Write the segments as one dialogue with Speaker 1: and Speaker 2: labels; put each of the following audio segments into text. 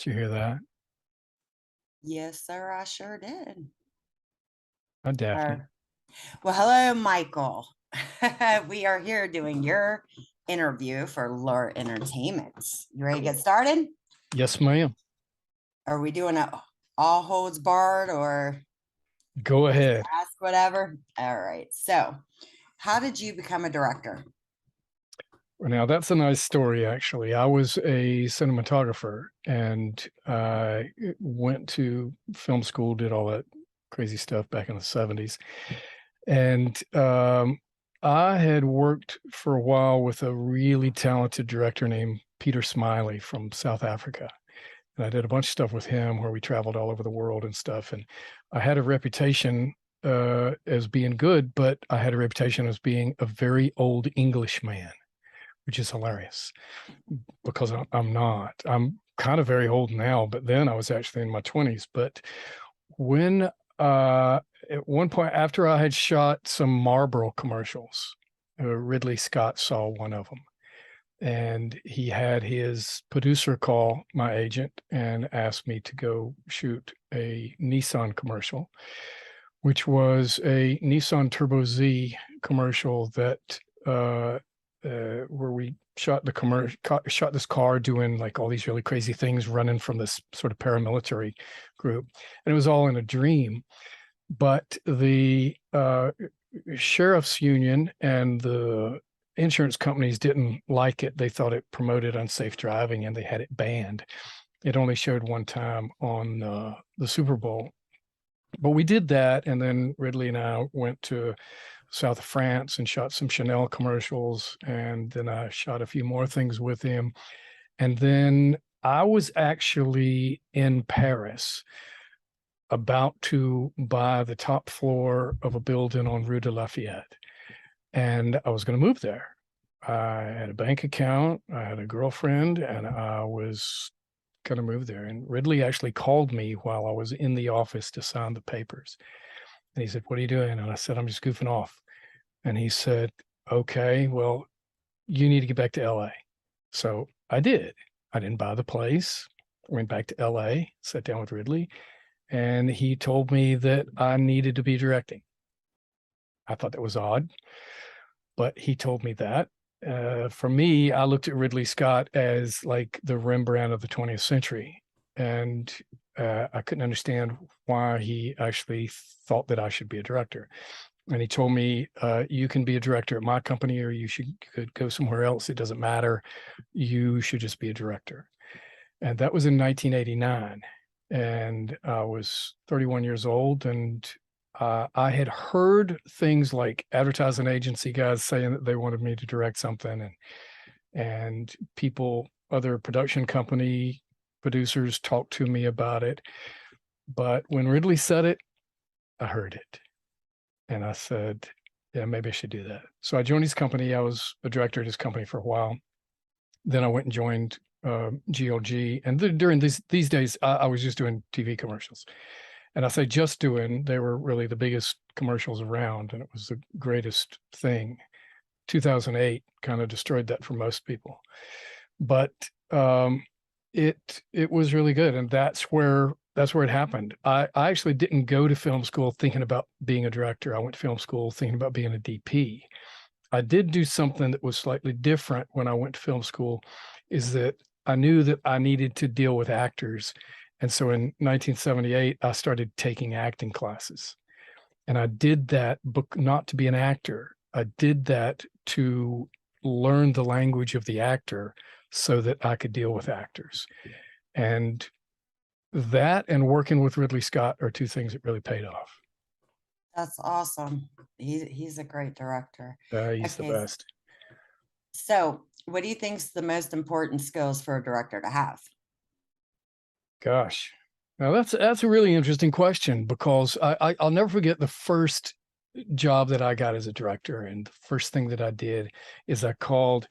Speaker 1: Did you hear that?
Speaker 2: Yes, sir, I sure did.
Speaker 1: Hi, Daphne.
Speaker 2: Or, well, hello, Michael. We are here doing your interview for Lure Entertainment. You ready to get started?
Speaker 1: Yes, ma'am.
Speaker 2: Are we doing a all holds barred or
Speaker 1: Go
Speaker 2: just
Speaker 1: ahead.
Speaker 2: ask whatever? All right. So, how did you become a director?
Speaker 1: Now, that's a nice story, actually. I was a cinematographer and I went to film school, did all that crazy stuff back in the 70s. And I had worked for a while with a really talented director named Peter Smiley from South Africa. And I did a bunch of stuff with him where we traveled all over the world and stuff. And I had a reputation as being good, but I had a reputation as being a very old English man, which is hilarious because I'm not. I'm kind of very old now, but then I was actually in my 20s. But when at one point after I had shot some Marlboro commercials, Ridley Scott saw one of them and he had his producer call my agent and asked me to go shoot a Nissan commercial, which was a Nissan Turbo Z commercial that where we shot the commercial, shot this car doing like all these really crazy things, running from this sort of paramilitary group, and it was all in a dream. But the sheriff's union and the insurance companies didn't like it. They thought it promoted unsafe driving and they had it banned. It only showed one time on the Super Bowl. But we did that. And then Ridley and I went to south of France and shot some Chanel commercials. And then I shot a few more things with him. And then I was actually in Paris about to buy the top floor of a building on Rue de Lafayette. And I was going to move there. I had a bank account, I had a girlfriend, and I was going to move there. And Ridley actually called me while I was in the office to sign the papers. And he said, "What are you doing?" And I said, "I'm just goofing off." And he said, "Okay, well, you need to get back to LA." So I did. I didn't buy the place. Went back to LA, sat down with Ridley, and he told me that I needed to be directing. I thought that was odd, but he told me that. For me, I looked at Ridley Scott as like the Rembrandt of the 20th century. And I couldn't understand why he actually thought that I should be a director. And he told me, "You can be a director at my company, or could go somewhere else. It doesn't matter. You should just be a director." And that was in 1989. And I was 31 years old. And I had heard things like advertising agency guys saying that they wanted me to direct something, and people, other production company producers talked to me about it. But when Ridley said it, I heard it. And I said, yeah, maybe I should do that. So I joined his company. I was a director at his company for a while. Then I went and joined GLG. And during these days, I was just doing TV commercials. And I say just doing, they were really the biggest commercials around, and it was the greatest thing. 2008 kind of destroyed that for most people. But it was really good, and that's where it happened. I actually didn't go to film school thinking about being a director. I went to film school thinking about being a DP. I did do something that was slightly different when I went to film school, is that I knew that I needed to deal with actors. And so in 1978, I started taking acting classes. And I did that not to be an actor. I did that to learn the language of the actor so that I could deal with actors. And that and working with Ridley Scott are two things that really paid off.
Speaker 2: That's awesome. He's a great director.
Speaker 1: He's the
Speaker 2: Okay,
Speaker 1: best.
Speaker 2: so what do you think is the most important skills for a director to have?
Speaker 1: Gosh. Now that's a really interesting question because I'll never forget the first job that I got as a director. And the first thing that I did is I called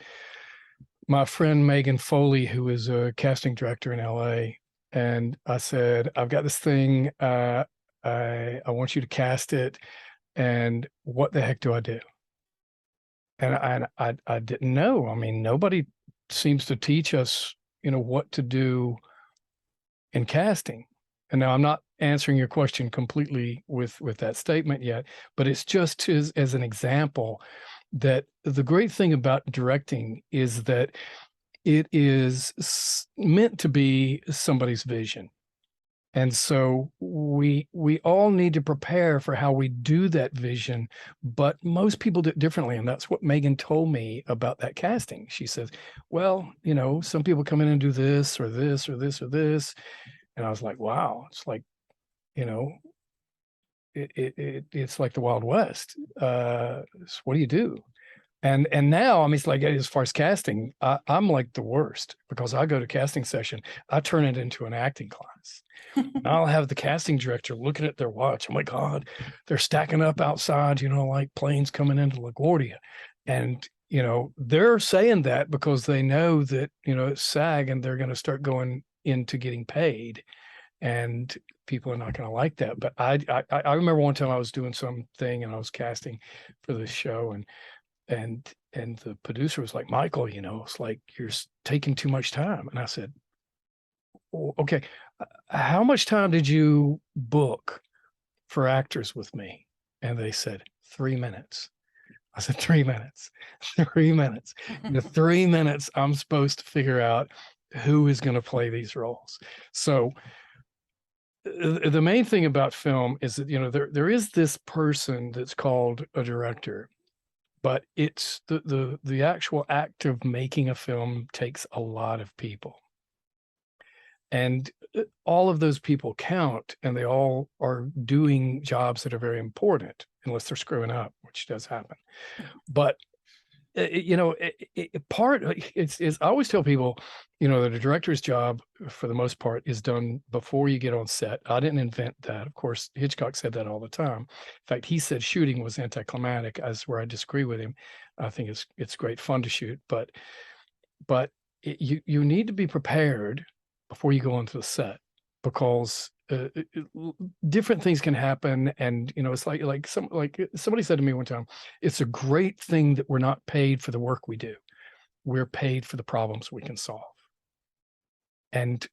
Speaker 1: my friend Megan Foley, who is a casting director in LA. And I said, "I've got this thing. I want you to cast it. And what the heck do I do?" And I didn't know. I mean, nobody seems to teach us, what to do in casting. And now I'm not answering your question completely with that statement yet, but it's just as an example that the great thing about directing is that it is meant to be somebody's vision. And so we all need to prepare for how we do that vision, but most people do it differently. And that's what Megan told me about that casting. She says, well, you know, some people come in and do this or this or this or this. And I was like, wow, it's like, you know, it's like the Wild West. So what do you do? And now, I mean, it's like as far as casting, I'm like the worst because I go to casting session, I turn it into an acting class. And I'll have the casting director looking at their watch. Oh my God, they're stacking up outside, you know, like planes coming into LaGuardia. And, you know, they're saying that because they know that, you know, it's SAG and they're going to start going into getting paid. And people are not going to like that. But I remember one time I was doing something and I was casting for this show, and the producer was like, Michael, you know, it's like you're taking too much time. And I said, oh, okay, how much time did you book for actors with me? And they said 3 minutes. I said 3 minutes, 3 minutes. In the 3 minutes, I'm supposed to figure out who is going to play these roles. So the main thing about film is that, you know, there is this person that's called a director, but it's the actual act of making a film takes a lot of people. And all of those people count, and they all are doing jobs that are very important, unless they're screwing up, which does happen. But you know, it's I always tell people, you know, that a director's job for the most part is done before you get on set. I didn't invent that. Of course, Hitchcock said that all the time. In fact, he said shooting was anticlimactic, as where I disagree with him. I think it's great fun to shoot, but you need to be prepared before you go onto the set, because different things can happen. And you know, it's like somebody said to me one time, it's a great thing that we're not paid for the work we do, we're paid for the problems we can solve. And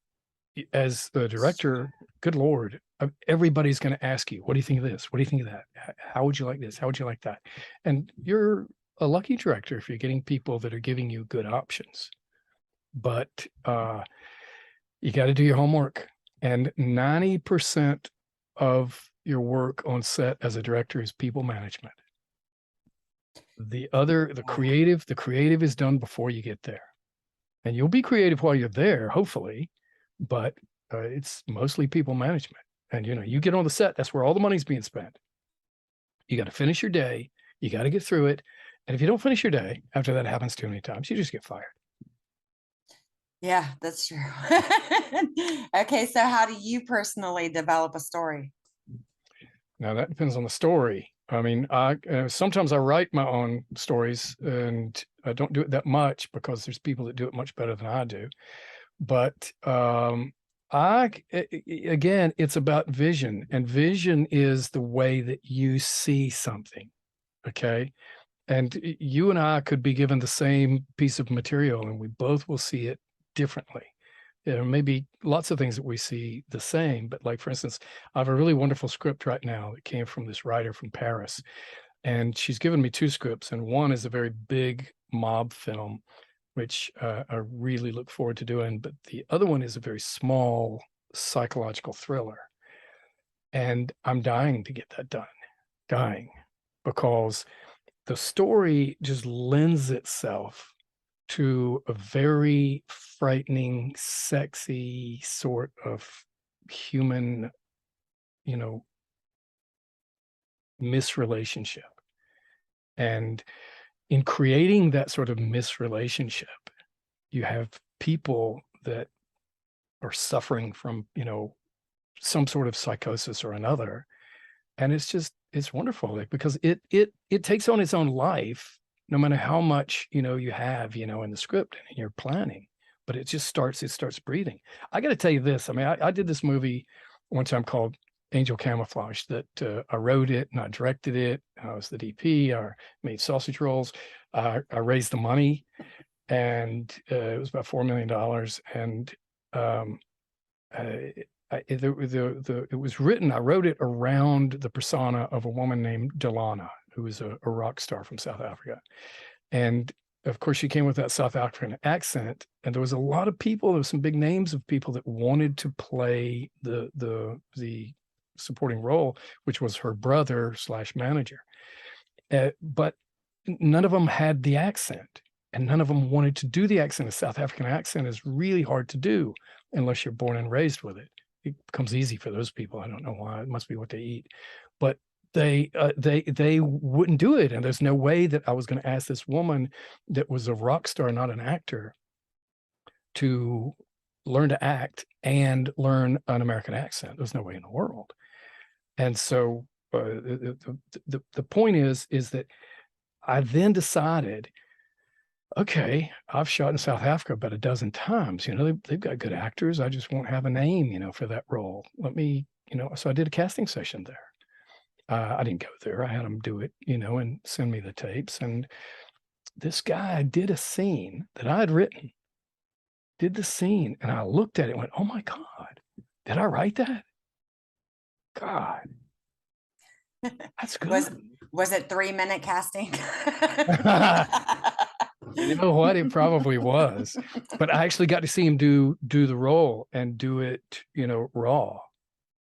Speaker 1: as the director, good Lord, everybody's going to ask you, what do you think of this, what do you think of that, how would you like this, how would you like that? And you're a lucky director if you're getting people that are giving you good options. But you got to do your homework. And 90% of your work on set as a director is people management. The creative is done before you get there. And you'll be creative while you're there, hopefully, but it's mostly people management. And, you know, you get on the set, that's where all the money's being spent. You got to finish your day. You got to get through it. And if you don't finish your day, after that happens too many times, you just get fired.
Speaker 2: Yeah, that's true. Okay, so how do you personally develop a story?
Speaker 1: Now that depends on the story. I mean, sometimes I write my own stories, and I don't do it that much because there's people that do it much better than I do. But again, it's about vision, and vision is the way that you see something. Okay. And you and I could be given the same piece of material and we both will see it differently. There may be lots of things that we see the same, but like, for instance, I have a really wonderful script right now that came from this writer from Paris, and she's given me 2 scripts, and one is a very big mob film, which I really look forward to doing, but the other one is a very small psychological thriller. And I'm dying to get that done, dying, because the story just lends itself to a very frightening, sexy sort of human, you know, misrelationship. And in creating that sort of misrelationship, you have people that are suffering from, you know, some sort of psychosis or another. And it's wonderful because it takes on its own life, no matter how much, you know, you have, you know, in the script and in your planning, but it starts breathing. I got to tell you this. I mean, I did this movie one time called Angel Camouflage that I wrote it and I directed it. I was the DP. I made sausage rolls. I raised the money, and it was about $4 million. And it was written, I wrote it around the persona of a woman named Delana, who was a rock star from South Africa. And of course, she came with that South African accent. And there was a lot of people, there was some big names of people that wanted to play the supporting role, which was her brother / manager. But none of them had the accent. And none of them wanted to do the accent. A South African accent is really hard to do unless you're born and raised with it. It becomes easy for those people. I don't know why. It must be what they eat. But they wouldn't do it. And there's no way that I was going to ask this woman that was a rock star, not an actor, to learn to act and learn an American accent. There's no way in the world. And so the point is that I then decided, okay, I've shot in South Africa about a dozen times. They've got good actors. I just won't have a name, for that role. Let me, so I did a casting session there. I didn't go there. I had them do it, and send me the tapes. And this guy did a scene that I had written, did the scene. And I looked at it and went, oh my God, did I write that? God, that's good.
Speaker 2: Was it 3-minute casting?
Speaker 1: You know what? It probably was, but I actually got to see him do the role and do it, raw.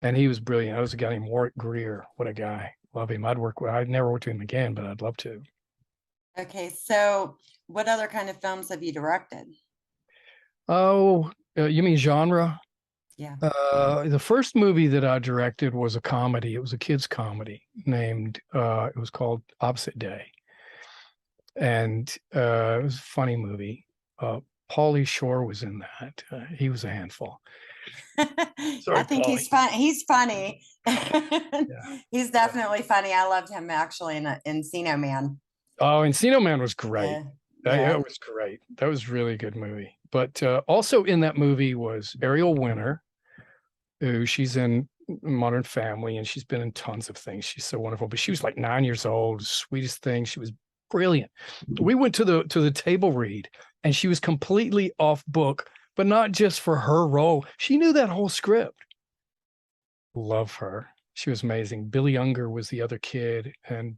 Speaker 1: And he was brilliant. I was a guy named Warwick Greer. What a guy. Love him. I'd never worked with him again, but I'd love to.
Speaker 2: Okay. So what other kind of films have you directed?
Speaker 1: Oh, you mean genre?
Speaker 2: Yeah.
Speaker 1: The first movie that I directed was a comedy. It was a kid's comedy named, it was called Opposite Day. And it was a funny movie. Pauly Shore was in that. He was a handful. Sorry,
Speaker 2: I think
Speaker 1: Pauly.
Speaker 2: he's fun. He's funny.
Speaker 1: Yeah.
Speaker 2: He's definitely funny. I loved him actually in Encino Man.
Speaker 1: Oh, Encino Man was great.
Speaker 2: Yeah.
Speaker 1: That was great. That was a really good movie. But also in that movie was Ariel Winter, who she's in Modern Family, and she's been in tons of things. She's so wonderful. But she was like 9 years old, sweetest thing. She was brilliant. We went to the table read, and she was completely off book, but not just for her role. She knew that whole script. Love her. She was amazing. Billy Unger was the other kid, and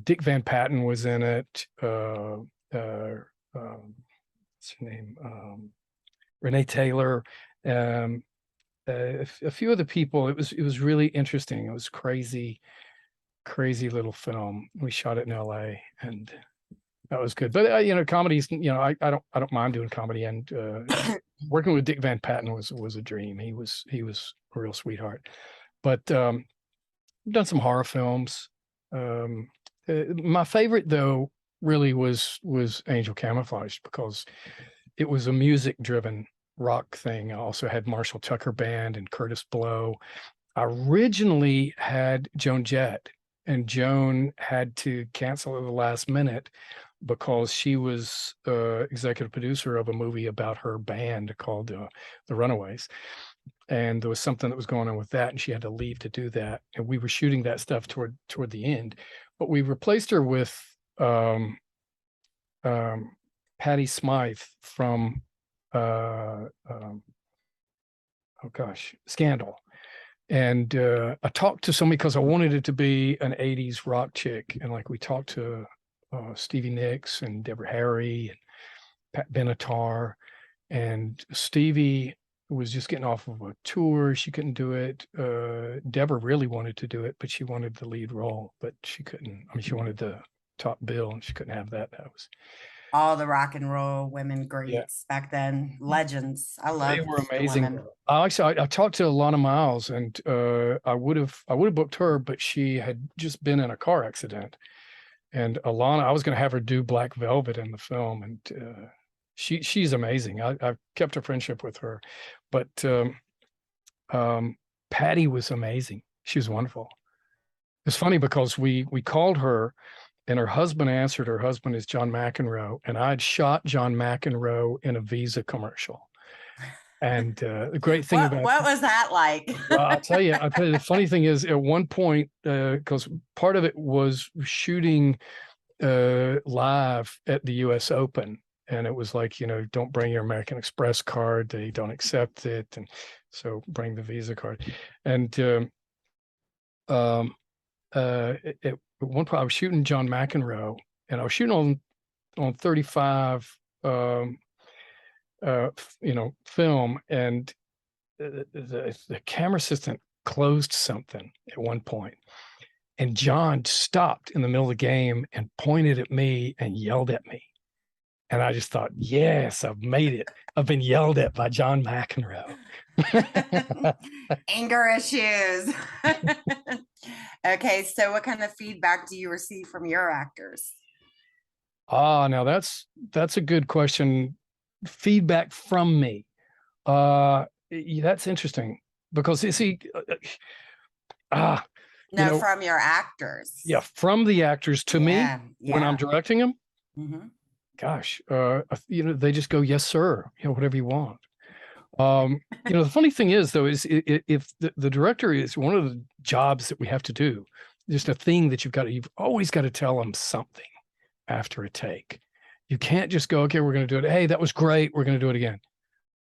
Speaker 1: Dick Van Patten was in it. What's her name? Renee Taylor. A few other people. It was really interesting. It was crazy little film. We shot it in LA, and that was good. But comedies, I don't mind doing comedy, and working with Dick Van Patten was a dream. He was a real sweetheart. But I've done some horror films. My favorite though really was Angel Camouflage, because it was a music driven rock thing. I also had Marshall Tucker Band and Curtis Blow. I originally had Joan Jett, and Joan had to cancel at the last minute because she was executive producer of a movie about her band called The Runaways. And there was something that was going on with that, and she had to leave to do that. And we were shooting that stuff toward the end, but we replaced her with Patty Smythe from Scandal. And I talked to somebody because I wanted it to be an 80s rock chick. And we talked to Stevie Nicks and Deborah Harry and Pat Benatar. And Stevie was just getting off of a tour. She couldn't do it. Deborah really wanted to do it, but she wanted the lead role, but she couldn't. She wanted the top bill, and she couldn't have that. That was
Speaker 2: all the rock and roll women greats back then, legends. I love.
Speaker 1: They were amazing. I talked to Alana Miles, and I would have booked her, but she had just been in a car accident. And Alana, I was going to have her do Black Velvet in the film, and she's amazing. I've kept a friendship with her, but Patty was amazing. She was wonderful. It's funny because we called her, and her husband answered. Her husband is John McEnroe, and I'd shot John McEnroe in a Visa commercial. And the great thing about
Speaker 2: what was that like?
Speaker 1: Well, I'll tell you, the funny thing is, at one point, because part of it was shooting live at the U.S. Open, and it was like, don't bring your American Express card, they don't accept it, and so bring the Visa card. And at one point I was shooting John McEnroe, and I was shooting on 35 film, and the camera assistant closed something at one point, and John stopped in the middle of the game and pointed at me and yelled at me. And I just thought, yes, I've made it. I've been yelled at by John McEnroe.
Speaker 2: Anger issues. Okay, so what kind of feedback do you receive from your actors?
Speaker 1: Now that's a good question. Feedback from me. That's interesting, because you see,
Speaker 2: from your actors.
Speaker 1: Yeah, from the actors to me when I'm directing them.
Speaker 2: Mm-hmm.
Speaker 1: Gosh, they just go, yes, sir, whatever you want. The funny thing is, though, is if the director is one of the jobs that we have to do, just a thing that you've always got to tell them something after a take. You can't just go, okay, we're going to do it. Hey, that was great. We're going to do it again.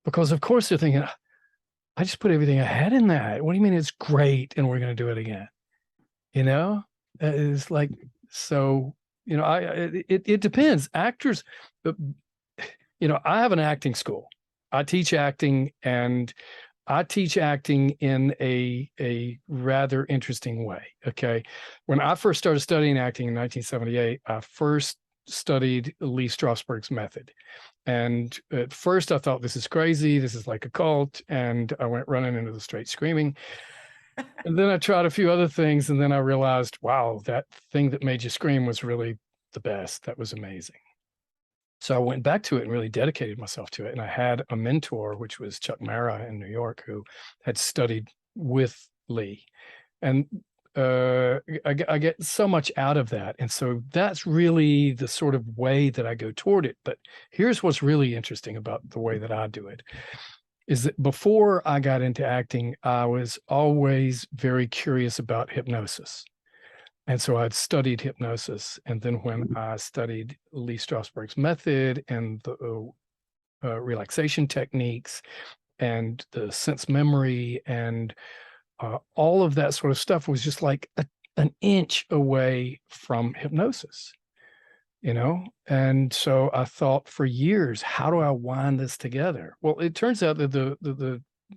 Speaker 1: Because of course they're thinking, I just put everything I had in that. What do you mean it's great and we're going to do it again? It's like, so, it depends. Actors, I have an acting school. I teach acting, and I teach acting in a rather interesting way. Okay. When I first started studying acting in 1978, I first studied Lee Strasberg's method. And at first I thought, this is crazy. This is like a cult. And I went running into the street screaming. And then I tried a few other things. And then I realized, wow, that thing that made you scream was really the best. That was amazing. So I went back to it and really dedicated myself to it. And I had a mentor, which was Chuck Mara in New York, who had studied with Lee. And I get so much out of that. And so that's really the sort of way that I go toward it. But here's what's really interesting about the way that I do it, is that before I got into acting, I was always very curious about hypnosis. And so I'd studied hypnosis. And then when I studied Lee Strasberg's method and the relaxation techniques and the sense memory and all of that sort of stuff was just like an inch away from hypnosis, And so I thought for years, how do I wind this together? Well, it turns out that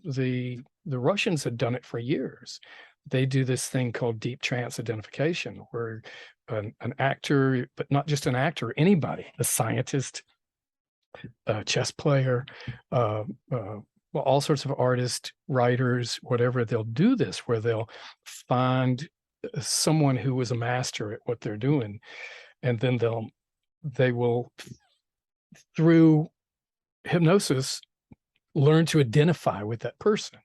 Speaker 1: the Russians had done it for years. They do this thing called deep trance identification, where an actor, but not just an actor, anybody, a scientist, a chess player, well, all sorts of artists, writers, whatever, they'll do this, where they'll find someone who was a master at what they're doing, and then they will, through hypnosis, learn to identify with that person.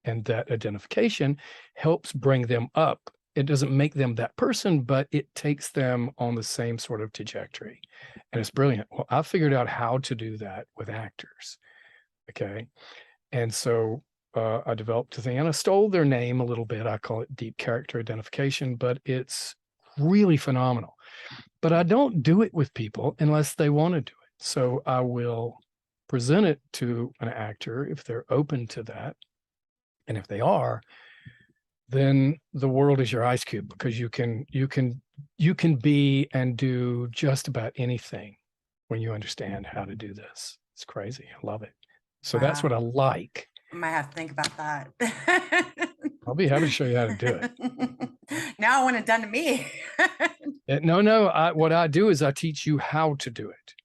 Speaker 1: And that identification helps bring them up. It doesn't make them that person, but it takes them on the same sort of trajectory. And it's brilliant. Well, I figured out how to do that with actors. Okay. And so I developed a thing, and I stole their name a little bit. I call it deep character identification, but it's really phenomenal. But I don't do it with people unless they want to do it. So I will present it to an actor if they're open to that. And if they are, then the world is your ice cube, because you can be and do just about anything when you understand how to do this. It's crazy. I love it. So wow. That's what I like.
Speaker 2: I might have to think about that.
Speaker 1: I'll be happy to show you how to do it.
Speaker 2: Now I want it done to me.
Speaker 1: No. What I do is I teach you how to do it.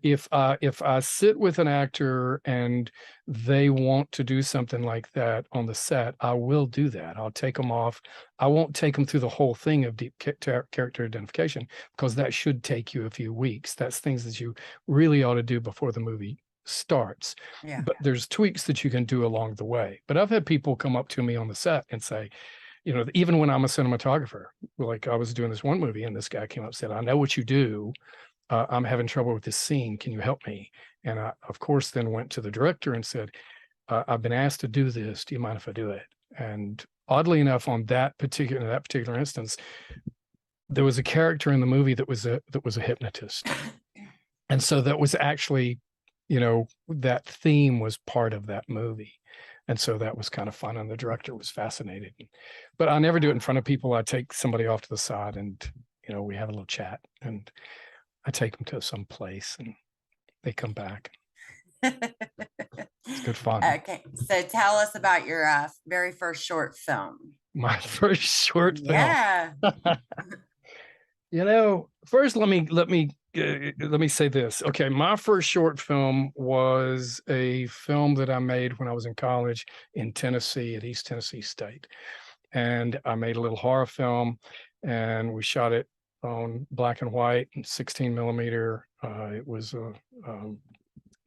Speaker 1: If I sit with an actor and they want to do something like that on the set, I will do that. I'll take them off. I won't take them through the whole thing of deep character identification, because that should take you a few weeks. That's things that you really ought to do before the movie starts. Yeah. But there's tweaks that you can do along the way. But I've had people come up to me on the set and say, even when I'm a cinematographer, like I was doing this one movie and this guy came up and said, I know what you do. I'm having trouble with this scene. Can you help me? And I, of course, then went to the director and said, I've been asked to do this. Do you mind if I do it? And oddly enough, on that particular instance, there was a character in the movie that was a hypnotist. And so that was actually, that theme was part of that movie. And so that was kind of fun. And the director was fascinated. But I never do it in front of people. I take somebody off to the side and, we have a little chat, and I take them to some place and they come back. It's good fun.
Speaker 2: Okay, so tell us about your very first short film.
Speaker 1: My first short film.
Speaker 2: Yeah.
Speaker 1: First let me say this. Okay, my first short film was a film that I made when I was in college in Tennessee at East Tennessee State, and I made a little horror film, and we shot it on black and white and 16 millimeter. It was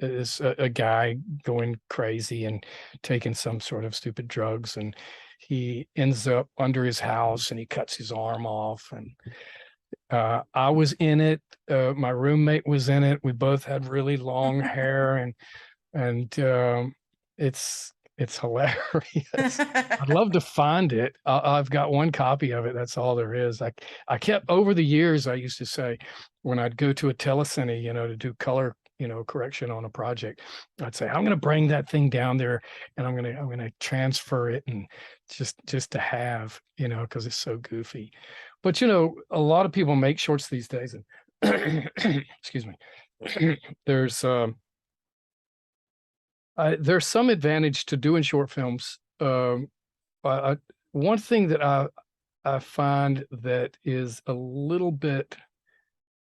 Speaker 1: a guy going crazy and taking some sort of stupid drugs, and he ends up under his house and he cuts his arm off. And I was in it. My roommate was in it. We both had really long hair, and it's hilarious. I'd love to find it. I've got one copy of it. That's all there is. I kept, over the years, I used to say, when I'd go to a telecine, to do color, correction on a project, I'd say, I'm going to bring that thing down there and I'm going to transfer it, and just to have, because it's so goofy. But, a lot of people make shorts these days, and excuse me, there's some advantage to doing short films. One thing that I find that is a little bit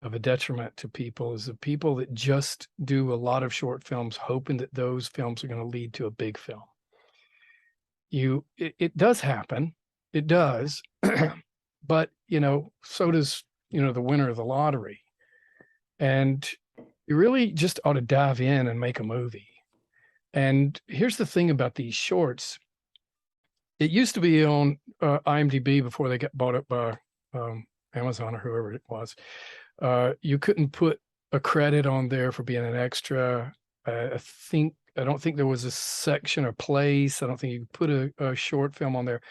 Speaker 1: of a detriment to people is the people that just do a lot of short films hoping that those films are going to lead to a big film. It does happen. It does. But, so does, the winner of the lottery. And you really just ought to dive in and make a movie. And here's the thing about these shorts. It used to be on IMDb before they got bought up by Amazon or whoever it was. You couldn't put a credit on there for being an extra. I don't think there was a section or place. I don't think you could put a short film on there.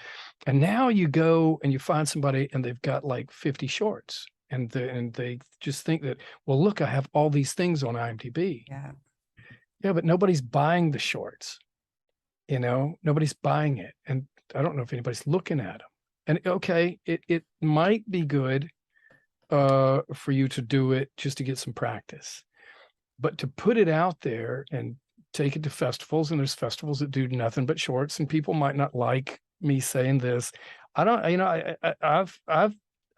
Speaker 1: And now you go and you find somebody and they've got like 50 shorts, and they just think that, well, look, I have all these things on IMDb. Yeah, but nobody's buying the shorts. Nobody's buying it. And I don't know if anybody's looking at them. And okay, it might be good for you to do it just to get some practice. But to put it out there and take it to festivals, and there's festivals that do nothing but shorts, and people might not like me saying this. I don't,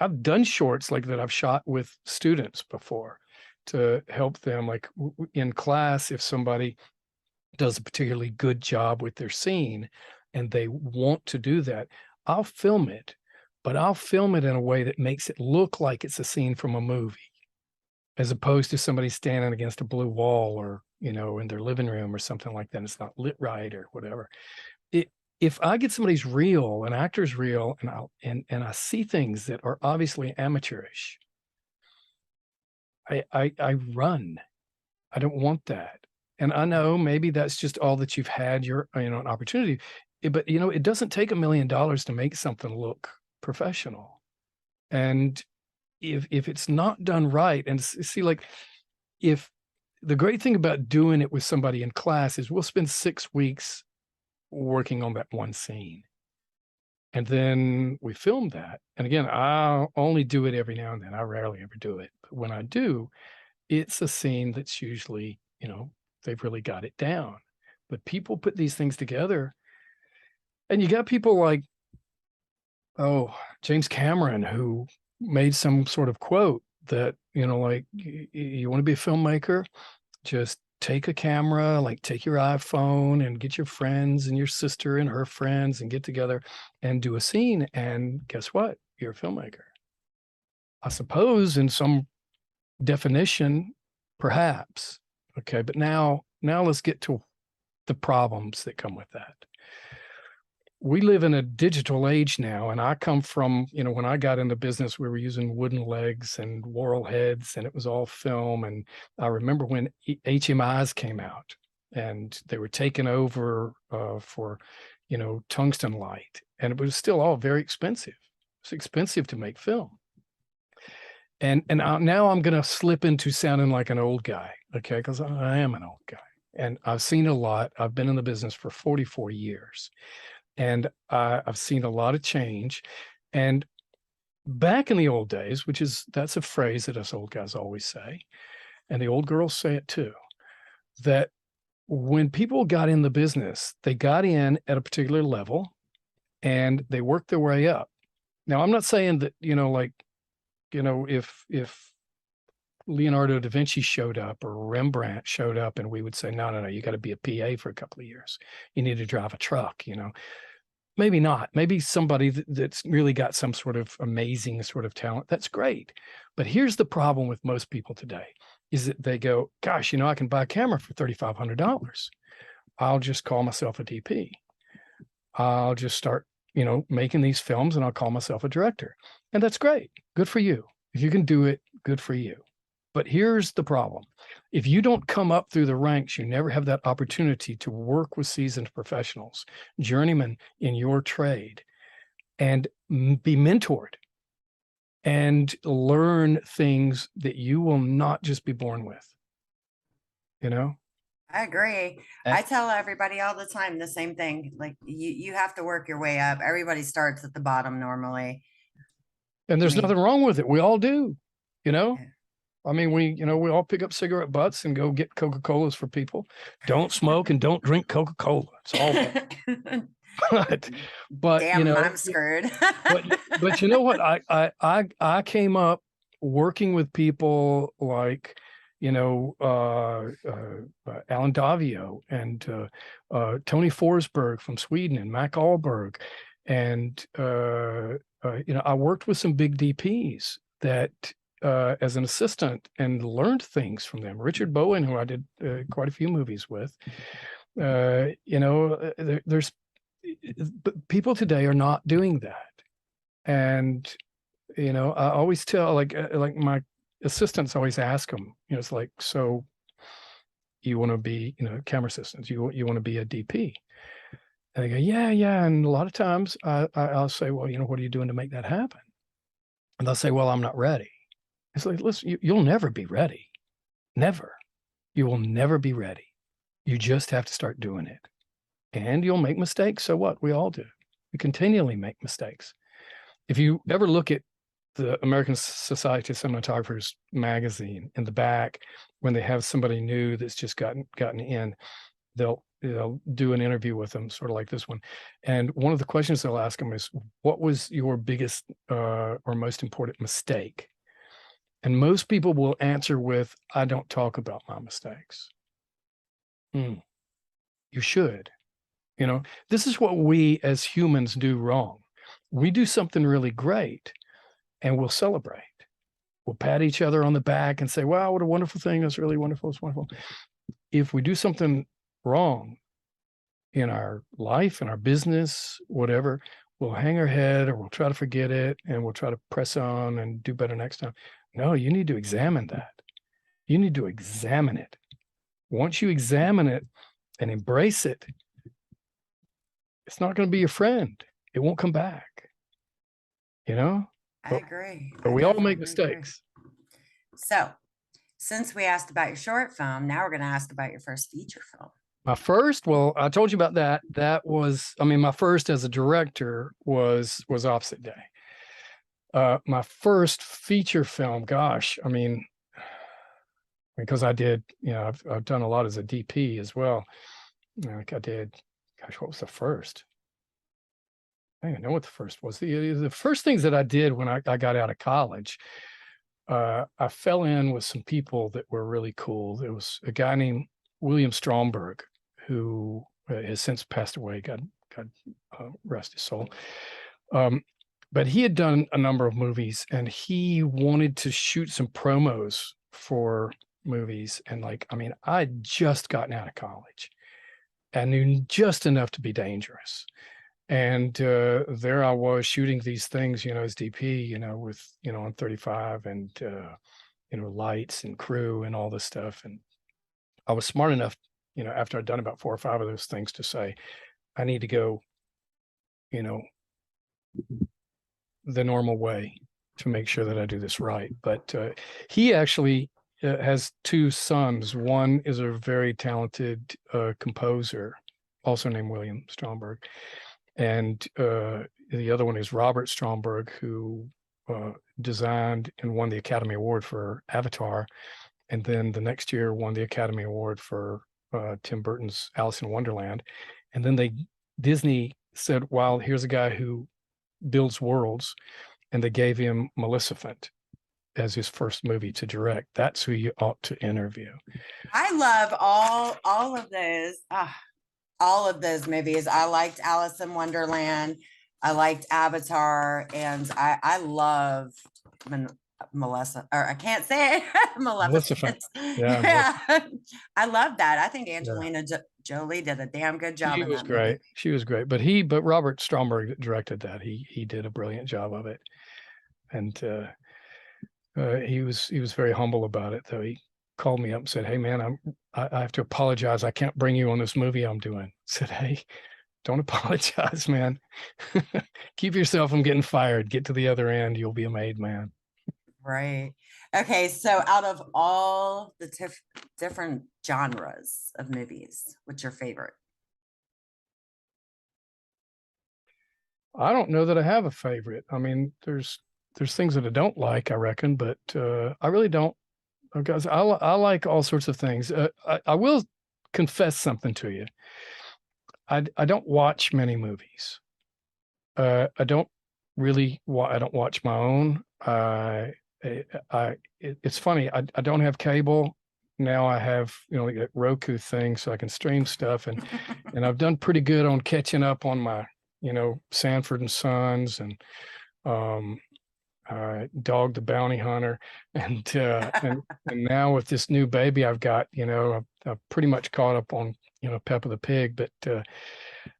Speaker 1: I've done shorts like that. I've shot with students before to help them, like in class, if somebody does a particularly good job with their scene and they want to do that, I'll film it, but I'll film it in a way that makes it look like it's a scene from a movie, as opposed to somebody standing against a blue wall or, in their living room or something like that. It's not lit right or whatever. If I get somebody's reel, an actor's reel, and I see things that are obviously amateurish, I run. I don't want that. And I know maybe that's just all that you've had an opportunity, but it doesn't take $1 million to make something look professional. And if it's not done right, and see, like, if the great thing about doing it with somebody in class is we'll spend 6 weeks working on that one scene, and then we film that. And again, I'll only do it every now and then. I rarely ever do it, but when I do, it's a scene that's usually, they've really got it down. But people put these things together, and you got people like, James Cameron, who made some sort of quote that, like, you want to be a filmmaker, just take a camera, like take your iPhone and get your friends and your sister and her friends and get together and do a scene. And guess what? You're a filmmaker. I suppose in some definition, perhaps. Okay. But now let's get to the problems that come with that. We live in a digital age now, and I come from, when I got into business, we were using wooden legs and whorl heads, and it was all film. And I remember when HMIs came out, and they were taken over for, tungsten light, and it was still all very expensive. It's expensive to make film. Now I'm going to slip into sounding like an old guy, okay? Because I am an old guy, and I've seen a lot. I've been in the business for 44 years, and I've seen a lot of change. And back in the old days, that's a phrase that us old guys always say, and the old girls say it too, that when people got in the business, they got in at a particular level and they worked their way up. Now, I'm not saying that, if Leonardo da Vinci showed up or Rembrandt showed up and we would say, no, you got to be a PA for a couple of years. You need to drive a truck, maybe not. Maybe somebody that's really got some sort of amazing sort of talent. That's great. But here's the problem with most people today is that they go, gosh, I can buy a camera for $3,500. I'll just call myself a DP. I'll just start, making these films and I'll call myself a director. And that's great. Good for you. If you can do it, good for you. But here's the problem. If you don't come up through the ranks, you never have that opportunity to work with seasoned professionals, journeymen in your trade, and be mentored and learn things that you will not just be born with.
Speaker 2: I agree. I tell everybody all the time the same thing. Like you have to work your way up. Everybody starts at the bottom normally.
Speaker 1: And there's nothing wrong with it. We all do,
Speaker 2: Yeah.
Speaker 1: I mean, we all pick up cigarette butts and go get Coca-Colas for people. Don't smoke and don't drink Coca-Cola. It's all but
Speaker 2: Damn, I'm screwed.
Speaker 1: but you know what? I came up working with people like, Alan Davio and Tony Forsberg from Sweden and Mac Ahlberg. And, I worked with some big DPs that as an assistant and learned things from them. Richard Bowen, who I did quite a few movies with, there's people today are not doing that. And, I always tell like my assistants always ask them, it's like, so you want to be, camera assistants, you want to be a DP? And they go, yeah. And a lot of times I'll say, well, what are you doing to make that happen? And they'll say, well, I'm not ready. It's like, listen, you'll never be ready. Never. You will never be ready. You just have to start doing it. And you'll make mistakes. So what? We all do. We continually make mistakes. If you ever look at the American Society of Cinematographers magazine in the back, when they have somebody new that's just gotten in, they'll do an interview with them, sort of like this one. And one of the questions they'll ask them is, what was your biggest or most important mistake? And most people will answer with, I don't talk about my mistakes. You should. This is what we as humans do wrong. We do something really great and we'll celebrate. We'll pat each other on the back and say, wow, what a wonderful thing. It's really wonderful. It's wonderful. If we do something wrong in our life, in our business, whatever, we'll hang our head or we'll try to forget it and we'll try to press on and do better next time. No, you need to examine that. You need to examine it. Once you examine it and embrace it, it's not going to be your friend. It won't come back.
Speaker 2: I agree.
Speaker 1: But we all make mistakes.
Speaker 2: So, since we asked about your short film, now we're going to ask about your first feature film.
Speaker 1: My first, well, I told you about that. That was, my first as a director was Opposite Day. My first feature film, gosh, because I did, I've done a lot as a DP as well. Like I did, gosh, what was the first? I don't even know what the first was. The first things that I did when I got out of college, I fell in with some people that were really cool. There was a guy named William Stromberg, who has since passed away. God rest his soul. But he had done a number of movies and he wanted to shoot some promos for movies. And I had just gotten out of college and knew just enough to be dangerous. And there I was shooting these things, as DP, with, on 35 and, lights and crew and all this stuff. And I was smart enough, after I'd done about 4 or 5 of those things to say, I need to go, the normal way. to make sure that I do this right. But he actually has two sons. One is a very talented composer, also named William Stromberg, and the other one is Robert Stromberg, who designed and won the Academy Award for Avatar, and then the next year won the Academy Award for Tim Burton's Alice in Wonderland. And then Disney said, "Well, here's a guy who builds worlds," and they gave him Maleficent as his first movie to direct. That's who you ought to interview.
Speaker 2: I love all of those. All of those movies. I liked Alice in Wonderland. I liked Avatar, and I love Melissa, or I can't say it. Maleficent.
Speaker 1: Yeah,
Speaker 2: I love that. I think Angelina Jolie did a damn good job.
Speaker 1: She was great. She was great. But Robert Stromberg directed that. He did a brilliant job of it, and he was very humble about it. Though he called me up and said, "Hey man, I have to apologize. I can't bring you on this movie I'm doing." I said, "Hey, don't apologize, man. Keep yourself from getting fired. Get to the other end. You'll be a made man."
Speaker 2: Right. Okay. So out of all the different genres of movies, what's your favorite?
Speaker 1: I don't know that I have a favorite. I mean, there's things that I don't like, I reckon, but I really don't. Because I like all sorts of things. I will confess something to you. I don't watch many movies. I don't watch my own. It's funny. I don't have cable now. I have like a Roku thing, so I can stream stuff, and I've done pretty good on catching up on my Sanford and Sons and Dog the Bounty Hunter, and now with this new baby I've got, I've pretty much caught up on Peppa the Pig. But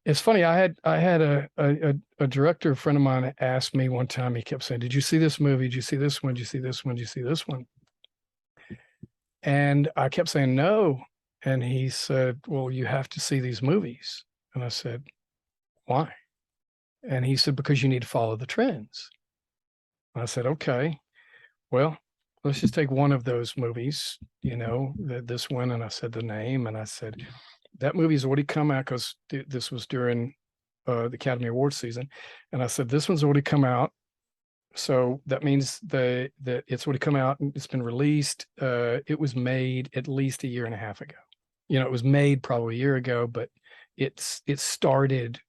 Speaker 1: it's funny, I had a director friend of mine asked me one time. He kept saying, "Did you see this movie? Did you see this one? Did you see this one? Did you see this one?" And I kept saying no, and he said, "Well, you have to see these movies." And I said, "Why?" And he said, "Because you need to follow the trends." I said, "Okay, well, let's just take one of those movies, this one." And I said the name, and I said, "That movie's already come out," because this was during the Academy Awards season. And I said, "This one's already come out. So that means that it's already come out and it's been released. It was made at least a year and a half ago. It was made probably a year ago, but it started,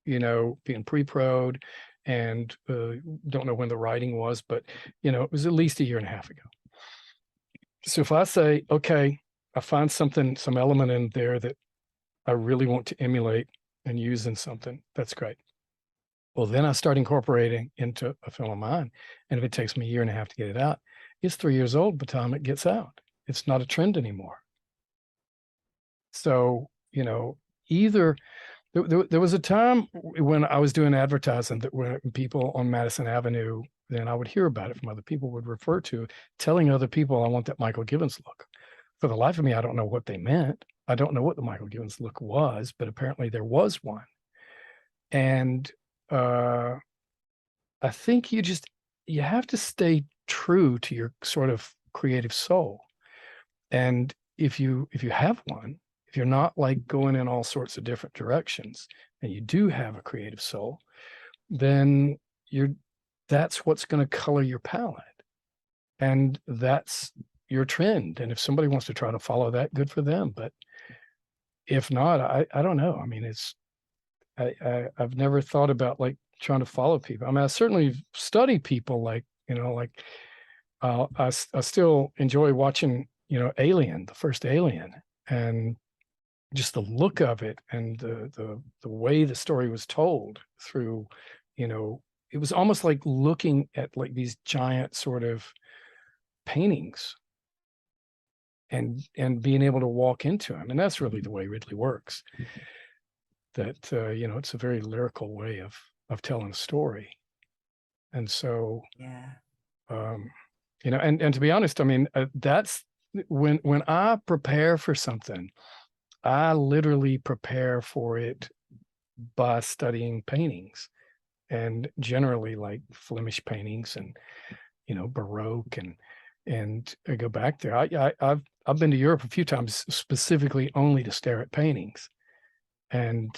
Speaker 1: being pre-prod, and don't know when the writing was, but it was at least a year and a half ago. So if I say, okay, I find some element in there that I really want to emulate and use in something, that's great. Well, then I start incorporating into a film of mine, and if it takes me a year and a half to get it out, it's 3 years old by the time it gets out. It's not a trend anymore. So either there was a time when I was doing advertising that when people on Madison Avenue, then I would hear about it from other people, would refer to telling other people, "I want that Michael Givens look." For the life of me, I don't know what they meant. I don't know what the Michael Givens look was, but apparently there was one. And I think you have to stay true to your sort of creative soul. And if you have one, if you're not like going in all sorts of different directions, and you do have a creative soul, then that's what's going to color your palette, and that's your trend. And if somebody wants to try to follow that, good for them. But if not, I don't know. I mean, I've never thought about like trying to follow people. I mean, I certainly study people, like I still enjoy watching Alien, the first Alien, and just the look of it, and the way the story was told through, it was almost like looking at like these giant sort of paintings and being able to walk into them. And that's really the way Ridley works. That it's a very lyrical way of telling a story. And so and to be honest, I mean, that's when I prepare for something, I literally prepare for it by studying paintings and generally like Flemish paintings and, Baroque, and I go back there. I've been to Europe a few times specifically only to stare at paintings, and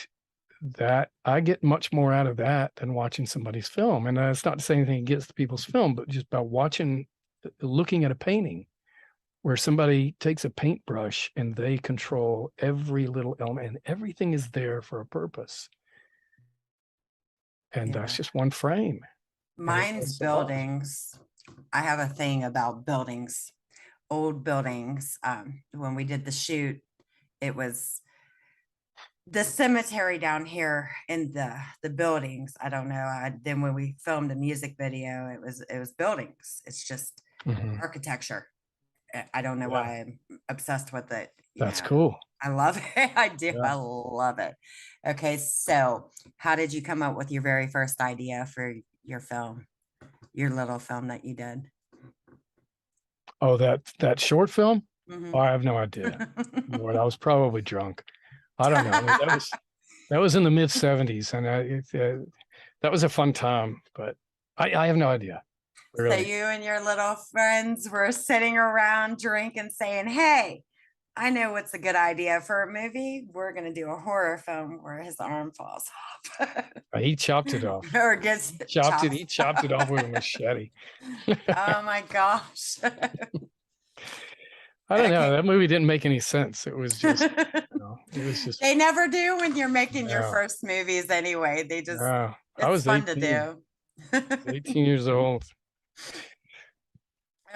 Speaker 1: that I get much more out of that than watching somebody's film. And it's not to say anything against the people's film, but just by looking at a painting where somebody takes a paintbrush and they control every little element and everything is there for a purpose. And that's just one frame.
Speaker 2: Mine's buildings. I have a thing about buildings, old buildings. When we did the shoot, it was the cemetery down here in the buildings. I don't know. Then when we filmed the music video, it was buildings. It's just architecture. I don't know why I'm obsessed with it.
Speaker 1: That's cool.
Speaker 2: I love it. I do. Yeah. I love it. Okay. So how did you come up with your very first idea for your film, your little film that you did?
Speaker 1: Oh, that short film? Oh, I have no idea. Lord, I was probably drunk. I don't know. I mean, that was in the mid 70s, and that was a fun time, but I have no idea.
Speaker 2: Really. So you and your little friends were sitting around drinking, saying, "Hey, I know what's a good idea for a movie. We're going to do a horror film where his arm falls off."
Speaker 1: He chopped it off.
Speaker 2: Or gets
Speaker 1: He chopped it off with a machete.
Speaker 2: Oh my gosh.
Speaker 1: I don't know. That movie didn't make any sense. It was just, it was just.
Speaker 2: They never do when you're making your first movies anyway. They just,
Speaker 1: I was fun 18, to do. 18 years old.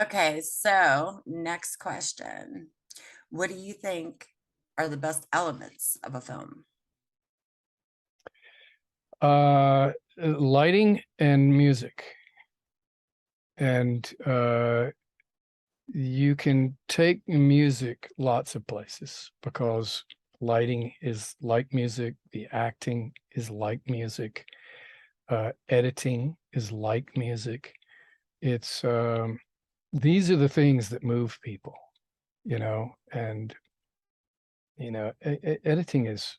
Speaker 2: Okay, so next question. What do you think are the best elements of a film?
Speaker 1: Lighting and music. And you can take music lots of places because lighting is like music, the acting is like music, editing is like music. It's these are the things that move people, and editing is,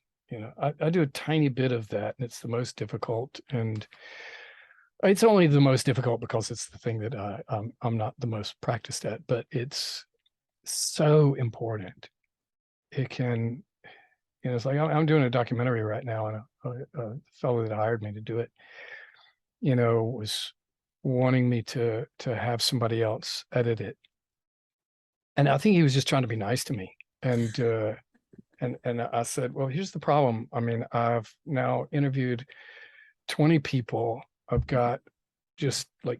Speaker 1: I do a tiny bit of that, and it's the most difficult, and it's only the most difficult because it's the thing that I'm not the most practiced at, but it's so important. It can, it's like I'm doing a documentary right now, and a fellow that hired me to do it, was wanting me to have somebody else edit it. And I think he was just trying to be nice to me. And I said, well, here's the problem. I mean, I've now interviewed 20 people. I've got just like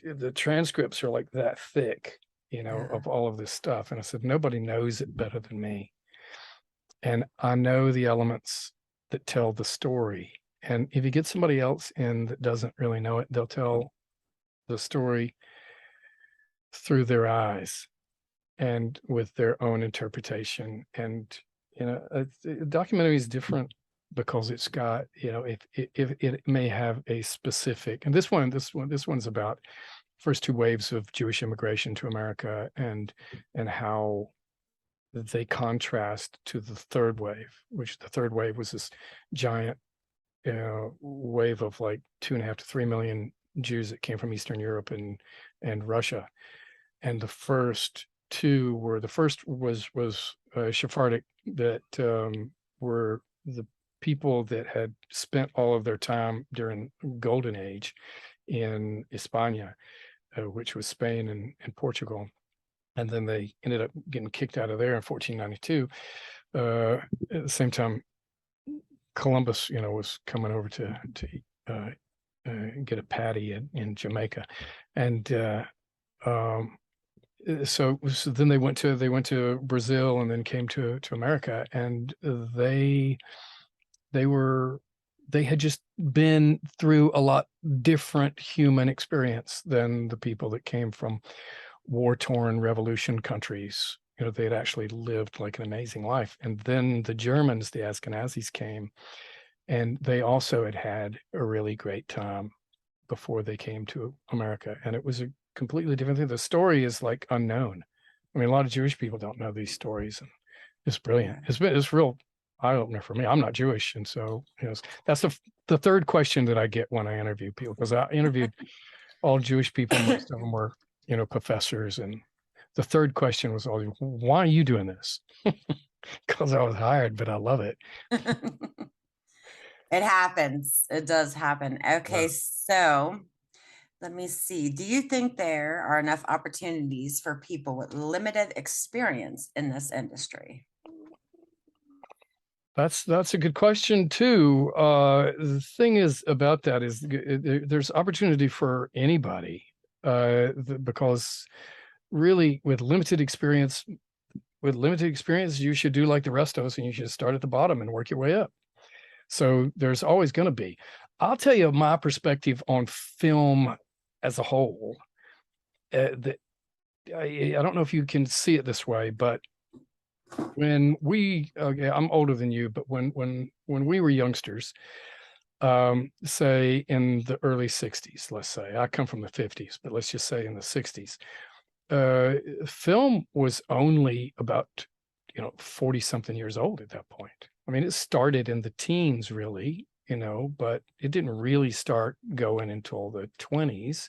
Speaker 1: the transcripts are like that thick, of all of this stuff. And I said, nobody knows it better than me. And I know the elements that tell the story. And if you get somebody else in that doesn't really know it, they'll tell the story through their eyes and with their own interpretation. And, a documentary is different because it's got, if it may have a specific, and this one's about first two waves of Jewish immigration to America and how they contrast to the third wave, which the third wave was this giant wave of like 2.5 to 3 million Jews that came from Eastern Europe and Russia. And the first two were, the first was Sephardic, that were the people that had spent all of their time during Golden Age in Hispania, which was Spain and Portugal. And then they ended up getting kicked out of there in 1492. At the same time, Columbus, was coming over to get a patty in Jamaica, and so then they went to Brazil and then came to America, and they had just been through a lot different human experience than the people that came from war-torn revolution countries. They had actually lived like an amazing life. And then the Germans, the Ashkenazis, came, and they also had a really great time before they came to America. And it was a completely different thing. The story is like unknown. I mean, a lot of Jewish people don't know these stories, and it's brilliant. It's real. eye opener for me. I'm not Jewish, and so that's the third question that I get when I interview people, because I interviewed all Jewish people. Most of them were professors, and the third question was always, "Why are you doing this?" Because I was hired, but I love it.
Speaker 2: It happens. It does happen. Okay,
Speaker 1: Yeah.
Speaker 2: so let me see. Do you think there are enough opportunities for people with limited experience in this industry?
Speaker 1: That's a good question too. The thing is about that is there's opportunity for anybody, because really with limited experience, you should do like the rest of us, and you should start at the bottom and work your way up. So there's always going to be. I'll tell you my perspective on film as a whole. I don't know if you can see it this way, but when I'm older than you, but when we were youngsters, say in the early 60s, let's say, I come from the 50s, but let's just say in the 60s, film was only about 40 something years old at that point. I mean, it started in the teens really, but it didn't really start going until the 20s,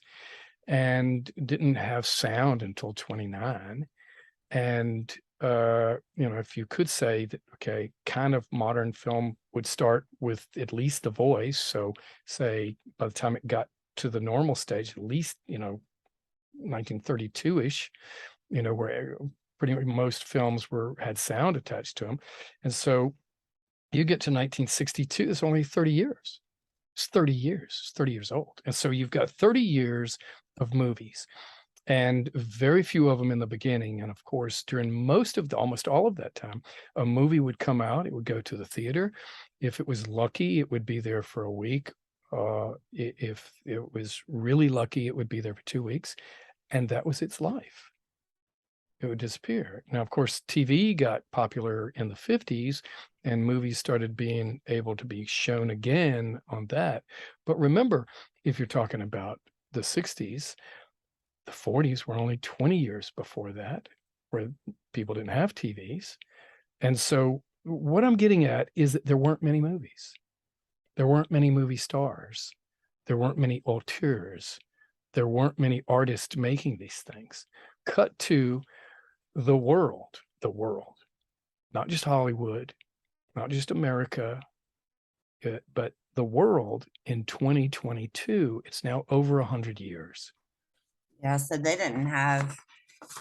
Speaker 1: and didn't have sound until 29. And if you could say that, okay, kind of modern film would start with at least the voice. So say by the time it got to the normal stage, at least 1932-ish, where pretty much most films had sound attached to them. And so you get to 1962, it's only 30 years. It's 30 years. It's 30 years old. And so you've got 30 years of movies, and very few of them in the beginning. And of course, during almost all of that time, a movie would come out, it would go to the theater. If it was lucky, it would be there for a week. If it was really lucky, it would be there for 2 weeks. And that was its life. It would disappear. Now, of course, TV got popular in the 50s, and movies started being able to be shown again on that. But remember, if you're talking about the 60s, the 40s were only 20 years before that, where people didn't have TVs. And so what I'm getting at is that there weren't many movies. There weren't many movie stars. There weren't many auteurs. There weren't many artists making these things. Cut to the world, not just Hollywood, not just America, but the world in 2022. It's now over 100 years.
Speaker 2: Yeah, so they didn't have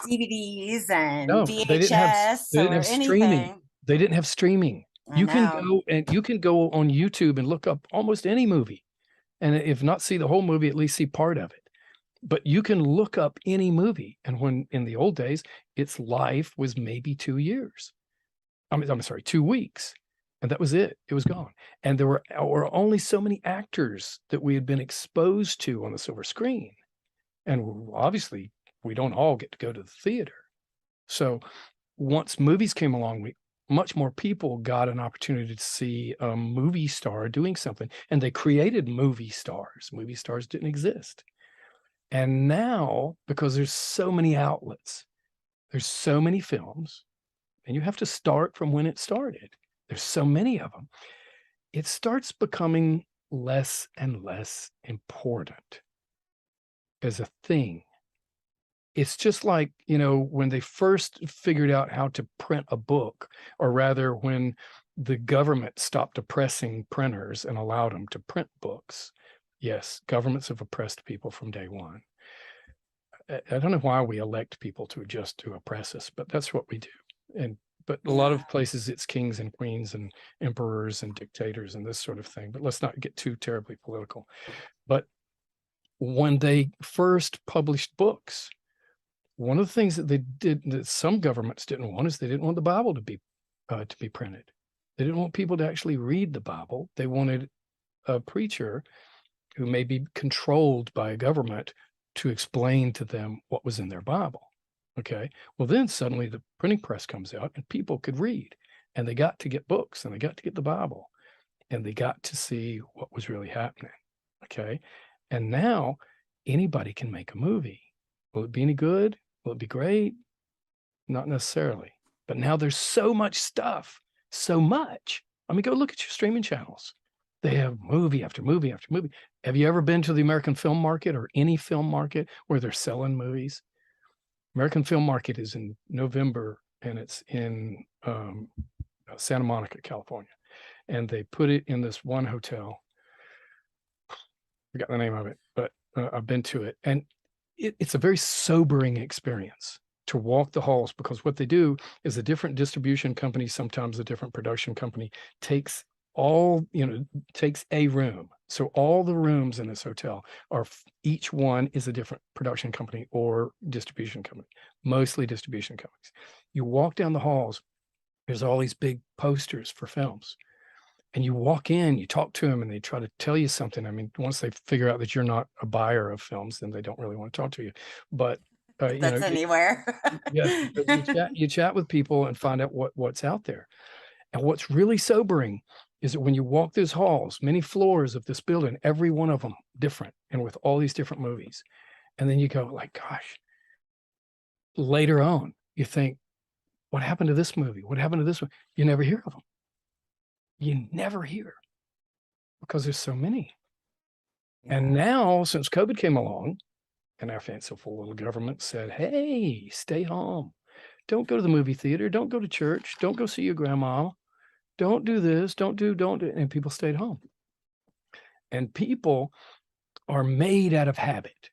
Speaker 2: DVDs and
Speaker 1: No,
Speaker 2: VHS
Speaker 1: they didn't
Speaker 2: or
Speaker 1: have streaming.
Speaker 2: anything.
Speaker 1: They didn't have streaming.
Speaker 2: I know.
Speaker 1: You can go on YouTube and look up almost any movie, and if not see the whole movie, at least see part of it. But you can look up any movie. And when in the old days, its life was maybe 2 years. I'm sorry, 2 weeks. And that was it. It was gone. And there were only so many actors that we had been exposed to on the silver screen. And obviously, we don't all get to go to the theater. So once movies came along, much more people got an opportunity to see a movie star doing something. And they created movie stars. Movie stars didn't exist. And now, because there's so many outlets, there's so many films, and you have to start from when it started. There's so many of them. It starts becoming less and less important as a thing. It's just like, when they first figured out how to print a book, or rather when the government stopped oppressing printers and allowed them to print books. Yes, governments have oppressed people from day one. I don't know why we elect people to oppress us, but that's what we do. But a lot of places it's kings and queens and emperors and dictators and this sort of thing. But let's not get too terribly political. But when they first published books, one of the things that they did that some governments didn't want is they didn't want the Bible to be printed. They didn't want people to actually read the Bible. They wanted a preacher who may be controlled by a government to explain to them what was in their Bible. Okay. Well, then suddenly the printing press comes out and people could read, and they got to get books, and they got to get the Bible, and they got to see what was really happening. Okay. And now anybody can make a movie. Will it be any good? Will it be great? Not necessarily. But now there's so much stuff so much. I mean, go look at your streaming channels. They have movie after movie after movie. Have you ever been to the American film market or any film market where they're selling movies? American film market is in November, and it's in Santa Monica, California. And they put it in this one hotel. I forgot the name of it, but I've been to it. And it's a very sobering experience to walk the halls, because what they do is a different distribution company, sometimes a different production company, takes a room. So all the rooms in this hotel are, each one is a different production company or distribution company, mostly distribution companies. You walk down the halls, there's all these big posters for films. And you walk in, you talk to them, and they try to tell you something. I mean, once they figure out that you're not a buyer of films, then they don't really want to talk to you. But
Speaker 2: That's anywhere.
Speaker 1: yeah, you chat with people and find out what's out there. And what's really sobering is that when you walk those halls, many floors of this building, every one of them different, and with all these different movies. And then you go like, gosh, later on, you think, what happened to this movie? What happened to this one? You never hear of them. You never hear, because there's so many.
Speaker 2: Yeah.
Speaker 1: And now, since COVID came along, and our fanciful little government said, hey, stay home. Don't go to the movie theater. Don't go to church. Don't go see your grandma. Don't do this. Don't do. And people stayed home. And people are made out of habit.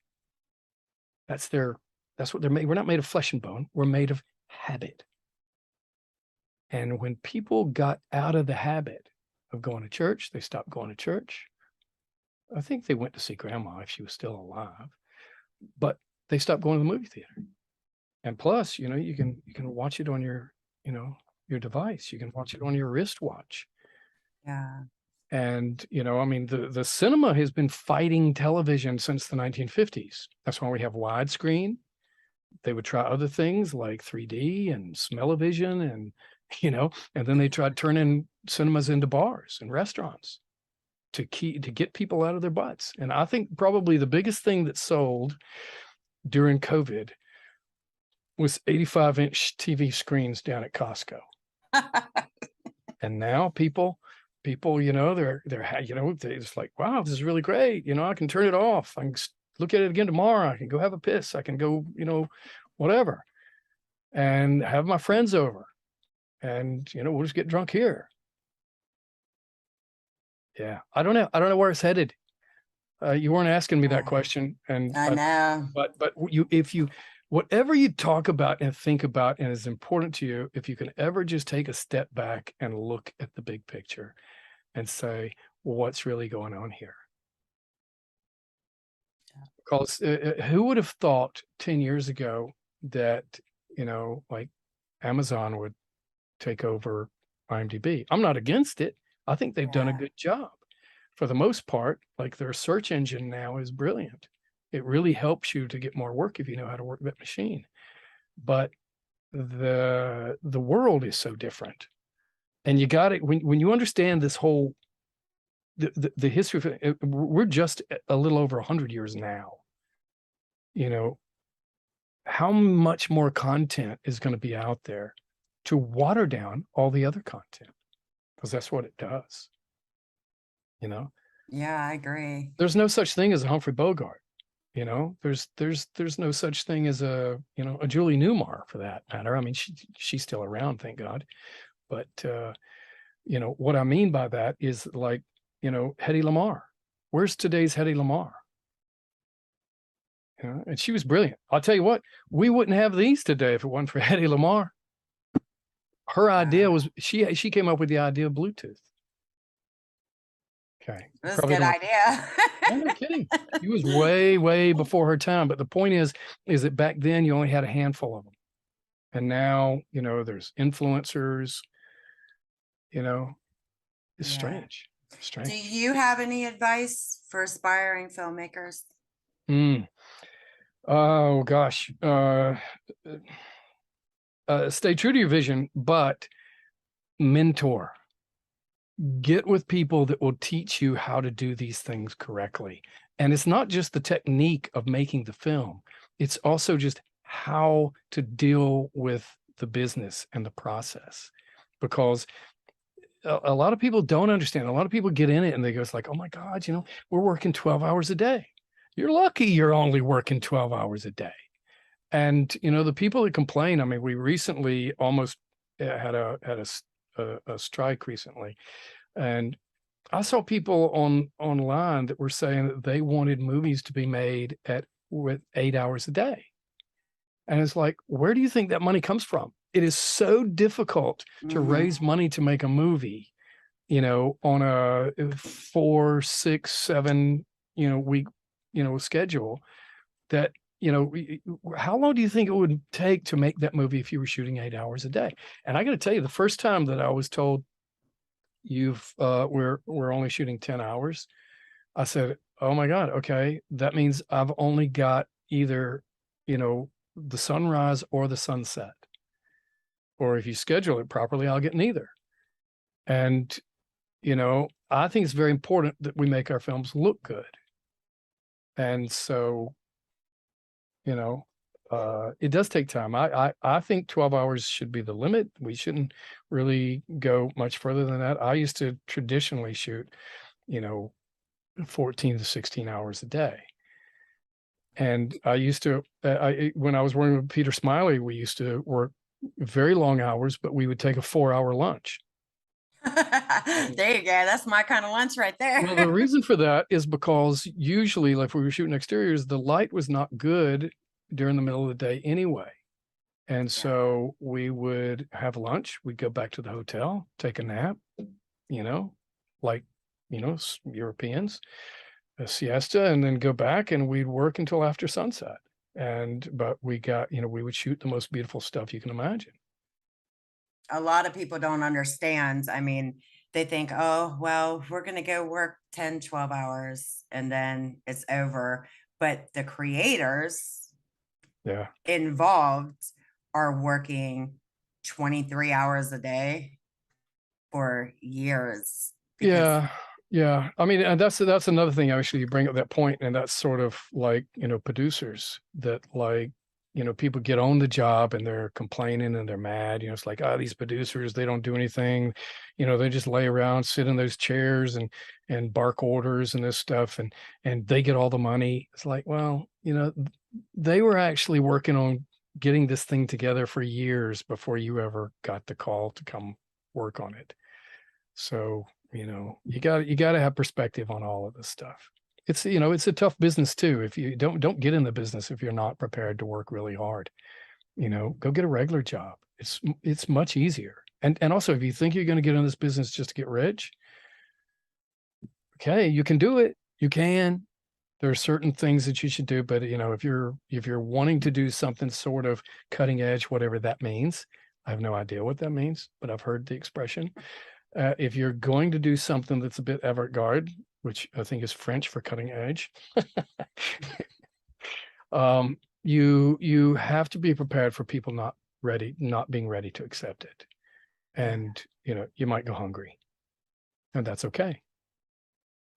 Speaker 1: That's what they're made. We're not made of flesh and bone. We're made of habit. And when people got out of the habit of going to church, they stopped going to church. I think they went to see grandma if she was still alive, but they stopped going to the movie theater. And plus, you can watch it on your device. You can watch it on your wristwatch.
Speaker 2: Yeah.
Speaker 1: And, I mean, the cinema has been fighting television since the 1950s. That's why we have widescreen. They would try other things like 3D and smell-o-vision and then they tried turning cinemas into bars and restaurants to get people out of their butts. And I think probably the biggest thing that sold during COVID was 85-inch TV screens down at Costco. And now people, they're it's like, wow, this is really great. I can turn it off. I can look at it again tomorrow. I can go have a piss. I can go, whatever, and have my friends over. And, we'll just get drunk here. Yeah. I don't know where it's headed. You weren't asking me that question. And
Speaker 2: I know.
Speaker 1: But whatever you talk about and think about and is important to you, if you can ever just take a step back and look at the big picture and say, well, what's really going on here? Because who would have thought 10 years ago that, like Amazon would take over IMDb? I'm not against it. I think they've done a good job. For the most part, like their search engine now is brilliant. It really helps you to get more work if you know how to work that machine. But the world is so different. And you got it when you understand this whole the history of it. We're just a little over 100 years now. How much more content is going to be out there to water down all the other content, because that's what it does.
Speaker 2: Yeah, I agree.
Speaker 1: There's no such thing as a Humphrey Bogart. There's no such thing as a Julie Newmar, for that matter. I mean, she's still around, thank God. But what I mean by that is, like, Hedy Lamarr. Where's today's Hedy Lamarr? And she was brilliant. I'll tell you what, we wouldn't have these today if it wasn't for Hedy Lamarr. Her idea was she came up with the idea of Bluetooth. Okay.
Speaker 2: That's a good idea.
Speaker 1: I'm not kidding. She was way, way before her time. But the point is that back then you only had a handful of them. And now, there's influencers, it's strange.
Speaker 2: Do you have any advice for aspiring filmmakers?
Speaker 1: Oh gosh. Stay true to your vision, but mentor. Get with people that will teach you how to do these things correctly. And it's not just the technique of making the film. It's also just how to deal with the business and the process. Because a lot of people don't understand. A lot of people get in it and they go, it's like, oh my God, we're working 12 hours a day. You're lucky you're only working 12 hours a day. And, the people that complain, I mean, we recently almost had a strike recently. And I saw people online that were saying that they wanted movies to be made with 8 hours a day. And it's like, where do you think that money comes from? It is so difficult to raise money to make a movie, on a 4, 6, 7, week, schedule that, how long do you think it would take to make that movie if you were shooting 8 hours a day? And I got to tell you, the first time that I was told we're only shooting 10 hours, I said, oh my God, okay, that means I've only got either, the sunrise or the sunset. Or if you schedule it properly, I'll get neither. And, I think it's very important that we make our films look good. And so, it does take time. I think 12 hours should be the limit. We shouldn't really go much further than that. I used to traditionally shoot, 14 to 16 hours a day. And I used to, when I was working with Peter Smiley, we used to work very long hours, but we would take a 4-hour lunch.
Speaker 2: There you go. That's my kind of lunch right there.
Speaker 1: Well, the reason for that is because usually, like if we were shooting exteriors, the light was not good during the middle of the day anyway. And so we would have lunch, we'd go back to the hotel, take a nap, like, Europeans, a siesta, and then go back and we'd work until after sunset. But we would shoot the most beautiful stuff you can imagine.
Speaker 2: A lot of people don't understand. I mean, they think, oh, well, we're going to go work 10, 12 hours and then it's over. But the creators involved are working 23 hours a day for years.
Speaker 1: Yeah. I mean, and that's another thing, actually, you bring up that point, and that's sort of like, producers that, like, people get on the job and they're complaining and they're mad. It's like, these producers, they don't do anything. They just lay around, sit in those chairs and bark orders and this stuff, and they get all the money. It's like, well, they were actually working on getting this thing together for years before you ever got the call to come work on it. So, you got to have perspective on all of this stuff. It's a tough business too. If you don't get in the business if you're not prepared to work really hard, go get a regular job. It's much easier. And also, if you think you're going to get in this business just to get rich, okay, you can do it. You can. There are certain things that you should do, but if you're wanting to do something sort of cutting edge, whatever that means, I have no idea what that means, but I've heard the expression. If you're going to do something that's a bit avant-garde, which I think is French for cutting edge, you have to be prepared for people not being ready to accept it. And, you might go hungry, and that's okay.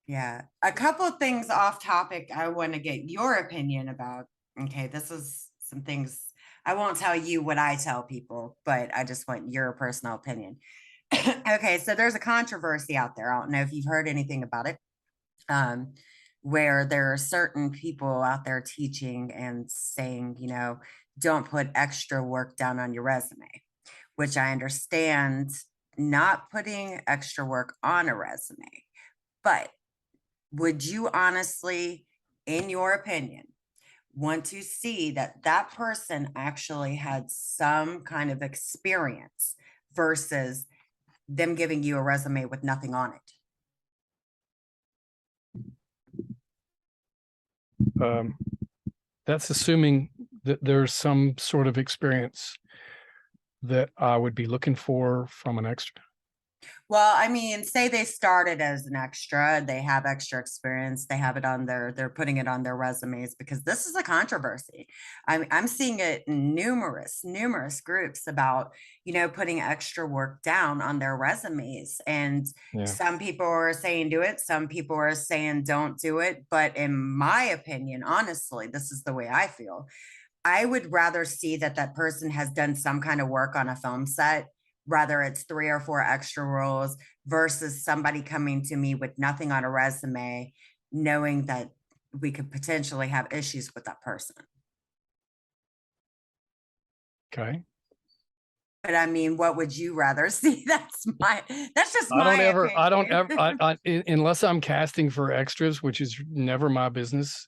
Speaker 2: Yeah. A couple of things off topic I want to get your opinion about. Okay. This is some things I won't tell you what I tell people, but I just want your personal opinion. Okay. So there's a controversy out there. I don't know if you've heard anything about it. Where there are certain people out there teaching and saying, don't put extra work down on your resume, which I understand not putting extra work on a resume. But would you honestly, in your opinion, want to see that person actually had some kind of experience versus them giving you a resume with nothing on it?
Speaker 1: That's assuming that there's some sort of experience that I would be looking for from an extra.
Speaker 2: Well, I mean, say they started as an extra, they have extra experience, they have it on they're putting it on their resumes, because this is a controversy. I'm seeing it in numerous groups about, putting extra work down on their resumes. And some people are saying do it, some people are saying don't do it. But in my opinion, honestly, this is the way I feel. I would rather see that person has done some kind of work on a film set whether it's 3 or 4 extra roles versus somebody coming to me with nothing on a resume, knowing that we could potentially have issues with that person.
Speaker 1: Okay.
Speaker 2: But I mean, what would you rather see? That's just
Speaker 1: I don't
Speaker 2: my
Speaker 1: ever,
Speaker 2: opinion.
Speaker 1: unless I'm casting for extras, which is never my business.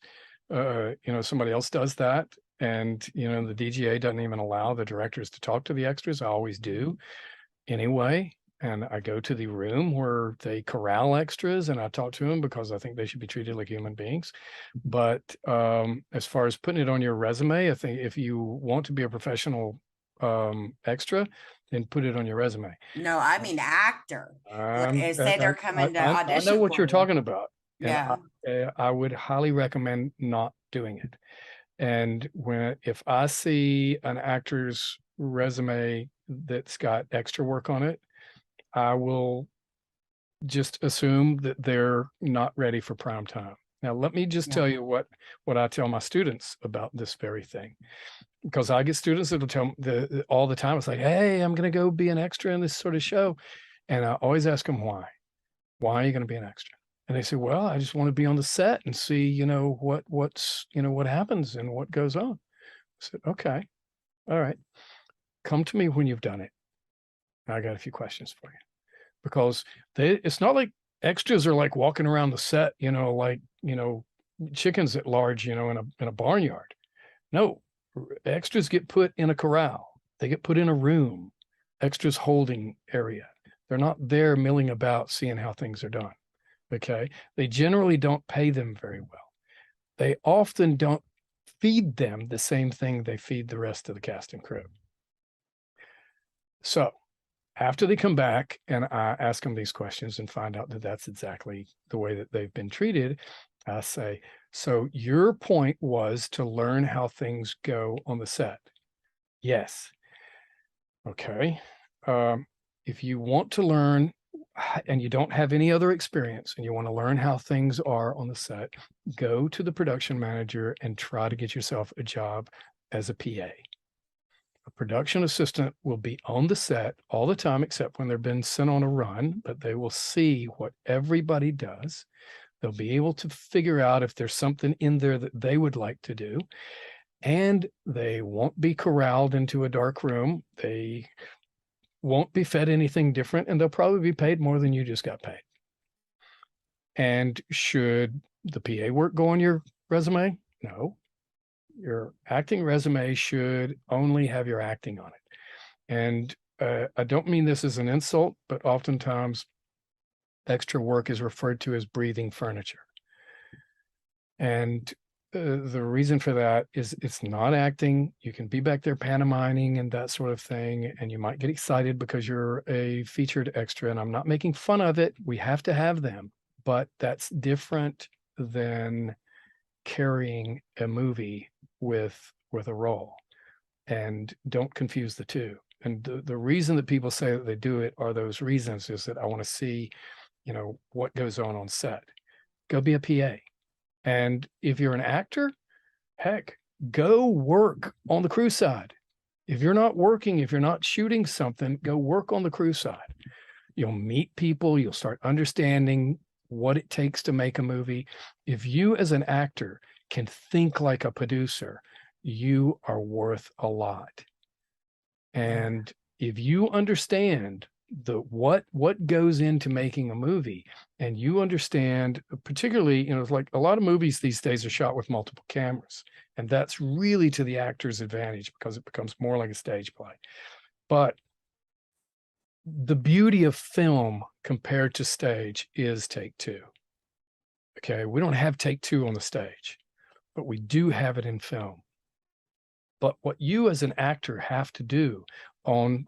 Speaker 1: Somebody else does that. And, the DGA doesn't even allow the directors to talk to the extras. I always do anyway. And I go to the room where they corral extras and I talk to them because I think they should be treated like human beings. But as far as putting it on your resume, I think if you want to be a professional extra, then put it on your resume.
Speaker 2: No, I mean actor. Say they're coming to
Speaker 1: I
Speaker 2: audition.
Speaker 1: know what
Speaker 2: for
Speaker 1: you're
Speaker 2: you.
Speaker 1: talking about.
Speaker 2: Yeah.
Speaker 1: And I would highly recommend not doing it. And if I see an actor's resume that's got extra work on it, I will just assume that they're not ready for prime time. Now, let me just tell you what I tell my students about this very thing, because I get students that'll tell me all the time. It's like, hey, I'm going to go be an extra in this sort of show. And I always ask them why. Why are you going to be an extra? And they say, well, I just want to be on the set and see, what happens and what goes on. I said, okay, all right. Come to me when you've done it. I got a few questions for you, because it's not like extras are like walking around the set, like, chickens at large, in a barnyard. No, extras get put in a corral. They get put in a room, extras holding area. They're not there milling about seeing how things are done. Okay. They generally don't pay them very well. They often don't feed them the same thing they feed the rest of the cast and crew. So after they come back and I ask them these questions and find out that that's exactly the way that they've been treated, I say, so your point was to learn how things go on the set. Yes. Okay. If you want to learn and you don't have any other experience and you want to learn how things are on the set, go to the production manager and try to get yourself a job as a PA. A production assistant will be on the set all the time, except when they've been sent on a run, but they will see what everybody does. They'll be able to figure out if there's something in there that they would like to do. And they won't be corralled into a dark room. They won't be fed anything different, and they'll probably be paid more than you just got paid. And should the PA work go on your resume? No. Your acting resume should only have your acting on it. And I don't mean this as an insult, but oftentimes extra work is referred to as breathing furniture. And the reason for that is it's not acting. You can be back there pantomiming and that sort of thing, and you might get excited because you're a featured extra, and I'm not making fun of it. We have to have them, but that's different than carrying a movie with a role. And don't confuse the two. And the reason that people say that they do it are those reasons, is that I want to see, what goes on set. Go be a PA. And if you're an actor, heck, go work on the crew side. If you're not working, if you're not shooting something, go work on the crew side. You'll meet people, you'll start understanding what it takes to make a movie. If you as an actor can think like a producer, you are worth a lot. And if you understand what goes into making a movie, and you understand, particularly, it's like a lot of movies these days are shot with multiple cameras, and that's really to the actor's advantage because it becomes more like a stage play. But the beauty of film compared to stage is take two. Okay, we don't have take two on the stage, but we do have it in film. But what you as an actor have to do on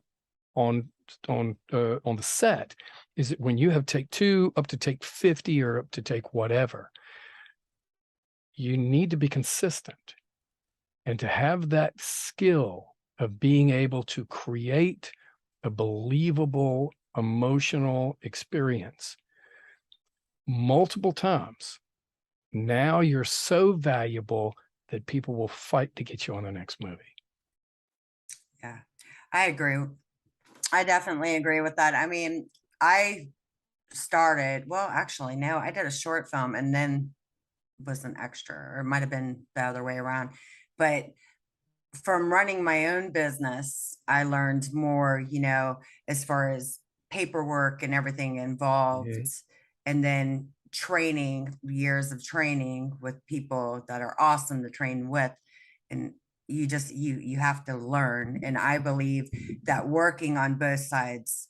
Speaker 1: the set is that when you have take two up to take 50 or up to take whatever, you need to be consistent, and to have that skill of being able to create a believable emotional experience multiple times. Now you're so valuable that people will fight to get you on the next movie.
Speaker 2: Yeah, I agree. I definitely agree with that. I mean, I started, well, actually, no, I did a short film and then was an extra, or it might have been the other way around. But from running my own business, I learned more, as far as paperwork and everything involved.
Speaker 1: Mhm.
Speaker 2: And then training, years of training with people that are awesome to train with. And you have to learn. And I believe that working on both sides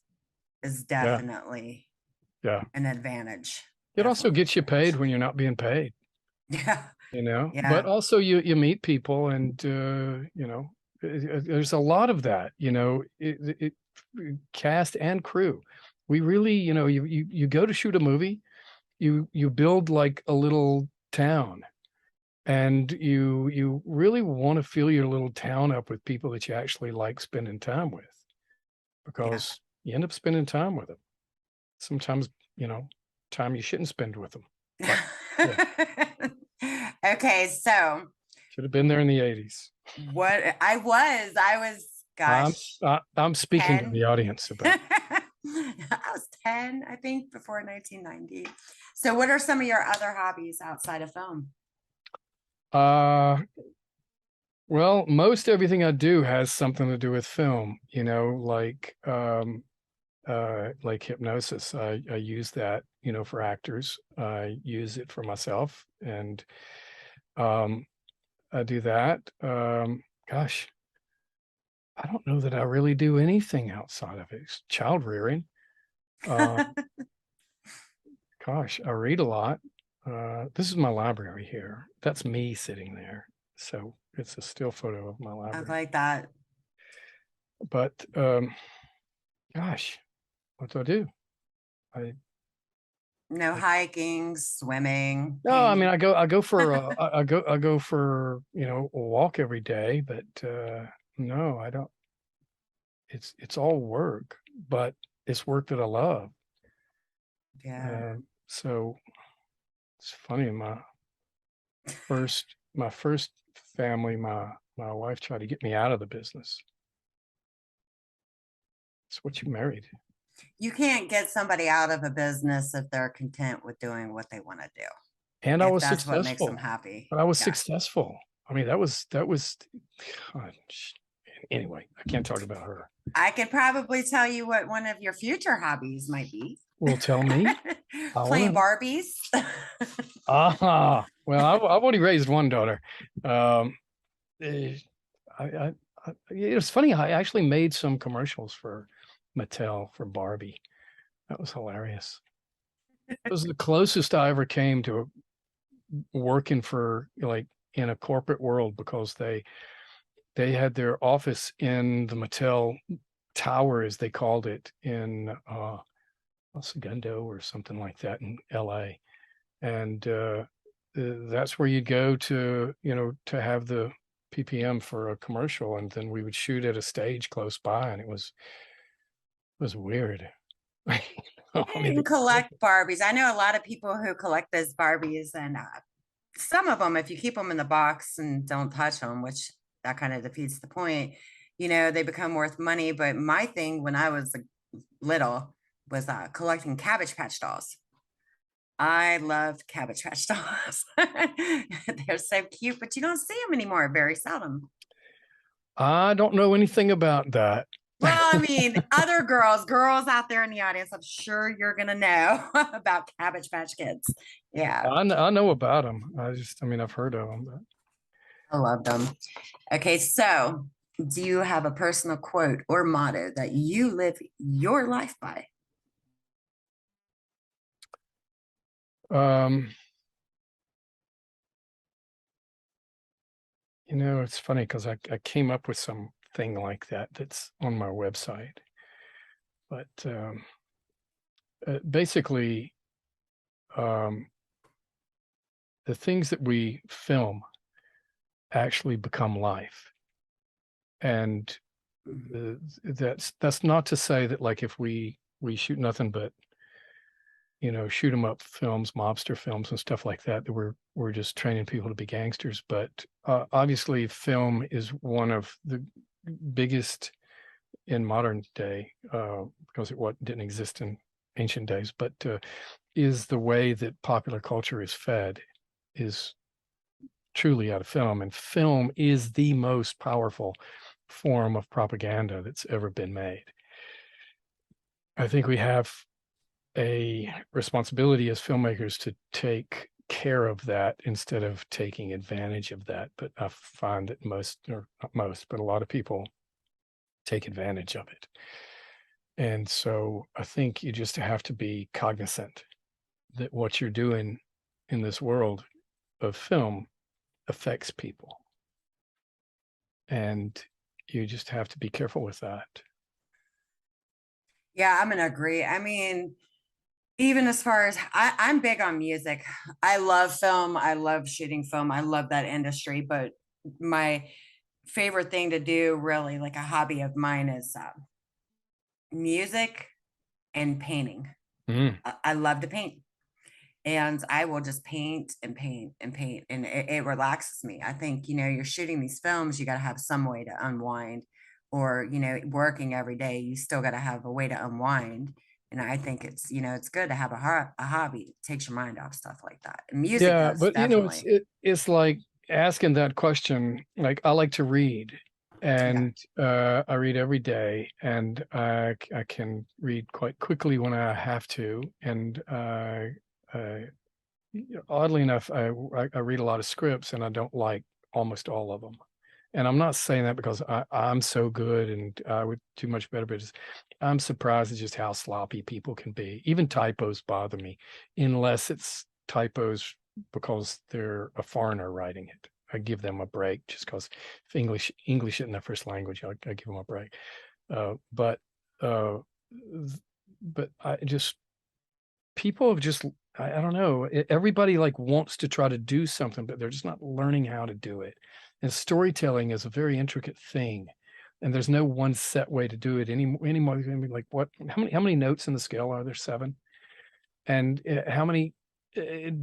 Speaker 2: is
Speaker 1: Yeah,
Speaker 2: definitely
Speaker 1: yeah.
Speaker 2: an advantage.
Speaker 1: It also
Speaker 2: Definitely
Speaker 1: gets you
Speaker 2: an
Speaker 1: paid
Speaker 2: advantage.
Speaker 1: when you're not being paid,
Speaker 2: Yeah.
Speaker 1: but
Speaker 2: Yeah.
Speaker 1: also you meet people and, there's a lot of that, cast and crew. We really, you go to shoot a movie, you build like a little town, and you really want to fill your little town up with people that you actually like spending time with,
Speaker 2: Yeah.
Speaker 1: because you end up spending time with them. Sometimes, you know, time you shouldn't spend with them. But yeah,
Speaker 2: Okay, so
Speaker 1: should have been there in the 80s.
Speaker 2: I was,
Speaker 1: I'm
Speaker 2: gosh,
Speaker 1: I'm speaking to
Speaker 2: 10.
Speaker 1: the audience about.
Speaker 2: I was 10, I think, before 1990. So what are some of your other hobbies outside of film?
Speaker 1: Uh, well, most everything I do has something to do with film, like hypnosis. I use that, for actors. I use it for myself, and um I do that. Gosh, I don't know that I really do anything outside of it. It's child rearing. Uh, gosh, I read a lot. This is my library here. That's me sitting there. So it's a still photo of my
Speaker 2: I
Speaker 1: library.
Speaker 2: like that.
Speaker 1: But gosh, what do I do? I
Speaker 2: No
Speaker 1: I
Speaker 2: hiking, swimming,
Speaker 1: no, I mean
Speaker 2: painting.
Speaker 1: I go for I go for, a walk every day, but no, I don't. It's all work, but it's work that I love.
Speaker 2: Yeah.
Speaker 1: So it's funny. My first family, my wife tried to get me out of the business. It's what you married.
Speaker 2: You can't get somebody out of a business if they're content with doing what they want to do,
Speaker 1: And I
Speaker 2: if
Speaker 1: was
Speaker 2: that's what makes them
Speaker 1: successful.
Speaker 2: happy.
Speaker 1: But I was
Speaker 2: Yeah.
Speaker 1: successful. I mean, that was God, anyway, I can't talk about her.
Speaker 2: I could probably tell you what one of your future hobbies might be.
Speaker 1: Well, tell me. I want to
Speaker 2: Playing
Speaker 1: know.
Speaker 2: Barbies.
Speaker 1: Well, I've already raised one daughter. Um, eh, it was funny. I actually made some commercials for Mattel for Barbie. That was hilarious. It was the closest I ever came to working for, like, in a corporate world, because they had their office in the Mattel Tower, as they called it, in Segundo or something like that in LA. And that's where you'd go to, to have the PPM for a commercial, and then we would shoot at a stage close by, and it was weird. I mean,
Speaker 2: And collect Barbies. I know a lot of people who collect those Barbies, and some of them, if you keep them in the box and don't touch them, which that kind of defeats the point, they become worth money. But my thing when I was little was collecting Cabbage Patch dolls. I loved Cabbage Patch dolls. They're so cute, but you don't see them anymore, very seldom.
Speaker 1: I don't know anything about that.
Speaker 2: Well, I mean, other girls out there in the audience, I'm sure you're going to know about Cabbage Patch Kids. Yeah,
Speaker 1: I know about them. I mean, I've heard of them. But
Speaker 2: I love them. Okay, so do you have a personal quote or motto that you live your life by?
Speaker 1: um, it's funny because I came up with something like that that's on my website. But basically, um, the things that we film actually become life. And that's not to say that, like, if we shoot nothing but, shoot 'em up films, mobster films and stuff like that, that we're just training people to be gangsters. But obviously film is one of the biggest in modern day, because it didn't exist in ancient days, but is the way that popular culture is fed is truly out of film, and film is the most powerful form of propaganda that's ever been made. I think we have a responsibility as filmmakers to take care of that instead of taking advantage of that. But I find that most, or not most, but a lot of people take advantage of it. And so I think you just have to be cognizant that what you're doing in this world of film affects people. And you just have to be careful with that.
Speaker 2: Yeah, I'm gonna agree. I mean, even as far as I'm big on music. I love film. I love shooting film. I love that industry. But my favorite thing to do, really, like a hobby of mine, is music and painting.
Speaker 1: Mm.
Speaker 2: I love to paint, and I will just paint and paint and paint, and it relaxes me. I think, you're shooting these films, you got to have some way to unwind, or, working every day, you still got to have a way to unwind. And I think it's good to have a hobby that takes your mind off stuff like that. And music
Speaker 1: Yeah,
Speaker 2: does,
Speaker 1: but
Speaker 2: definitely.
Speaker 1: it's like asking that question. Like, I like to read,
Speaker 2: Yeah.
Speaker 1: and I read every day, and I can read quite quickly when I have to. And uh, oddly enough, I read a lot of scripts, and I don't like almost all of them. And I'm not saying that because I'm so good and I would do much better, but I'm surprised at just how sloppy people can be. Even typos bother me, unless it's typos because they're a foreigner writing it. I give them a break just because if English isn't their first language, I give them a break. But uh, but I just people have just I don't know. Everybody like wants to try to do something, but they're just not learning how to do it. And storytelling is a very intricate thing, and there's no one set way to do it anymore. Like what? How many notes in the scale are there? Seven. And how many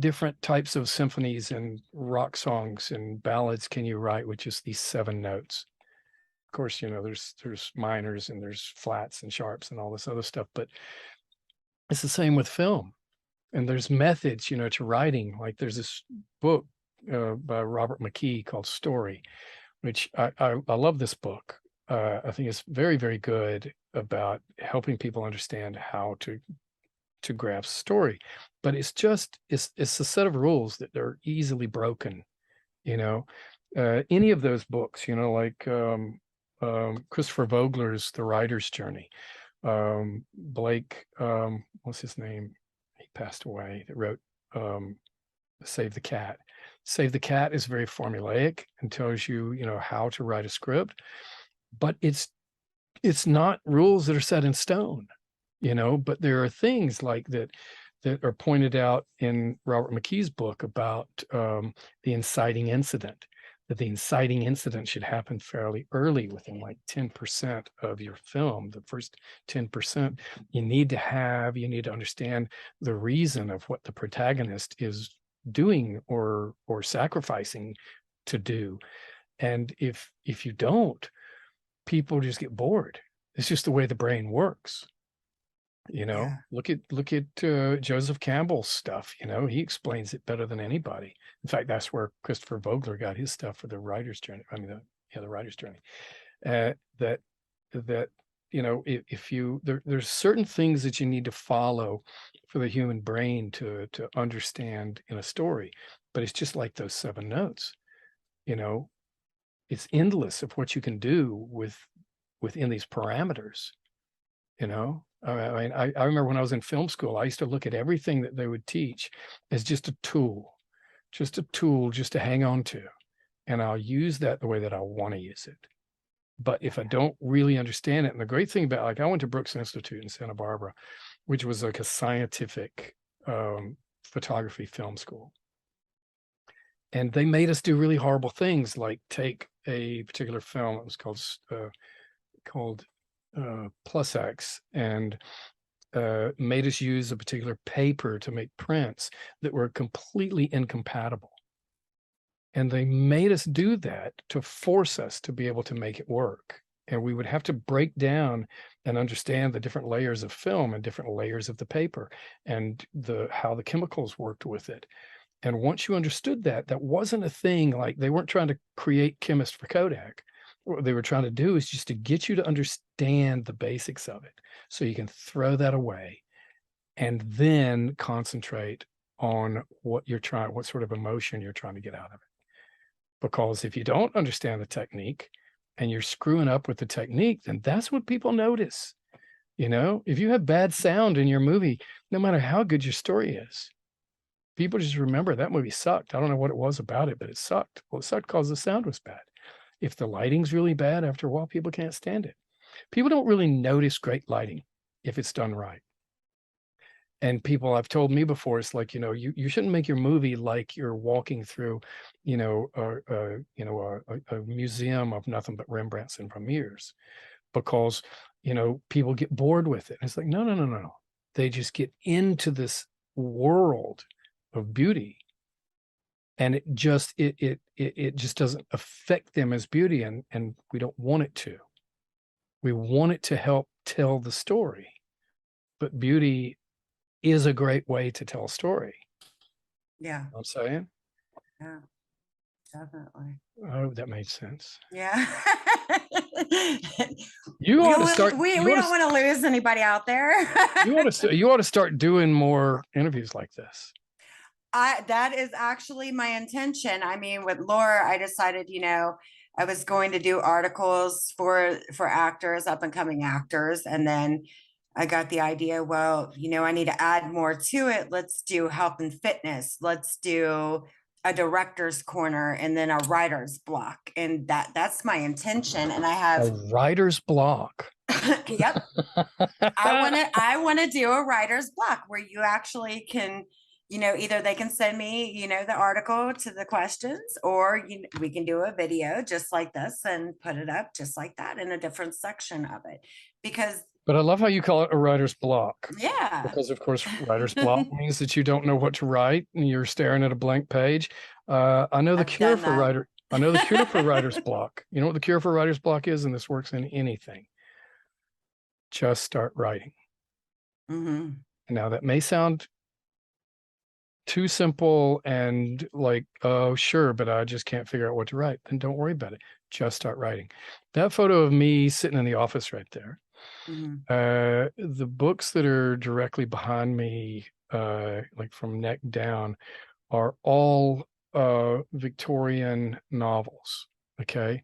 Speaker 1: different types of symphonies and rock songs and ballads can you write with just these seven notes? Of course, there's minors and there's flats and sharps and all this other stuff, but it's the same with film. And there's methods, to writing. Like there's this book by Robert McKee called Story, which I love this book. I think it's very, very good about helping people understand how to grasp story. But it's a set of rules that are easily broken. You know, any of those books, like Christopher Vogler's The Writer's Journey, Blake, what's his name? He passed away, that wrote um, Save the Cat. Save the Cat is very formulaic and tells you, how to write a script, but it's not rules that are set in stone, but there are things like that are pointed out in Robert McKee's book about the inciting incident, that the inciting incident should happen fairly early within like 10% of your film. The first 10%, you need to understand the reason of what the protagonist is doing or sacrificing to do. And if you don't, people just get bored. It's just the way the brain works.
Speaker 2: Yeah.
Speaker 1: Look at Joseph Campbell's stuff. He explains it better than anybody. In fact, that's where Christopher Vogler got his stuff for the writer's journey. I mean, the writer's journey. That if there's certain things that you need to follow for the human brain to understand in a story, but it's just like those seven notes. It's endless of what you can do within these parameters. I mean, I remember when I was in film school, I used to look at everything that they would teach as just a tool just to hang on to. And I'll use that the way that I want to use it. But if I don't really understand it, and the great thing about, like, I went to Brooks Institute in Santa Barbara, which was like a scientific photography film school. And they made us do really horrible things, like take a particular film. It was called Plus X, and made us use a particular paper to make prints that were completely incompatible. And they made us do that to force us to be able to make it work. and we would have to break down and understand the different layers of film and different layers of the paper and how the chemicals worked with it. And once you understood that, that wasn't a thing. Like, they weren't trying to create chemists for Kodak. What they were trying to do is just to get you to understand the basics of it, so you can throw that away and then concentrate on what sort of emotion you're trying to get out of it. Because if you don't understand the technique and you're screwing up with the technique, then that's what people notice. If you have bad sound in your movie, no matter how good your story is, people just remember that movie sucked. I don't know what it was about it, but it sucked. Well, it sucked because the sound was bad. If the lighting's really bad, after a while, people can't stand it. People don't really notice great lighting if it's done right. And people have told me before, it's like, you shouldn't make your movie like you're walking through, a museum of nothing but Rembrandts and Vermeers, because, people get bored with it. And it's like, no, no, no, no, no. They just get into this world of beauty, and it just doesn't affect them as beauty, and we don't want it to. We want it to help tell the story, but beauty is a great way to tell a story.
Speaker 2: Yeah.
Speaker 1: You know what I'm saying?
Speaker 2: Yeah, definitely.
Speaker 1: Oh, that made sense.
Speaker 2: Yeah.
Speaker 1: You ought to start.
Speaker 2: We don't want to lose anybody out there.
Speaker 1: You ought to start doing more interviews like this.
Speaker 2: That is actually my intention. I mean, with Laura, I decided, I was going to do articles for actors, up and coming actors, and then I got the idea, well, I need to add more to it. Let's do health and fitness. Let's do a director's corner, and then a writer's block. And that's my intention. And I have
Speaker 1: a writer's block.
Speaker 2: Yep. I want to do a writer's block where you actually can, either they can send me, the article to the questions, or we can do a video just like this and put it up just like that in a different section of it.
Speaker 1: But I love how you call it a writer's block.
Speaker 2: Yeah.
Speaker 1: Because, of course, writer's block means that you don't know what to write and you're staring at a blank page. I know the cure for writer's block. You know what the cure for writer's block is? And this works in anything. Just start writing.
Speaker 2: Mm-hmm.
Speaker 1: Now, that may sound too simple and like, oh, sure, but I just can't figure out what to write. Then don't worry about it. Just start writing. That photo of me sitting in the office right there.
Speaker 2: Mm-hmm.
Speaker 1: The books that are directly behind me, like from neck down, are all Victorian novels. Okay.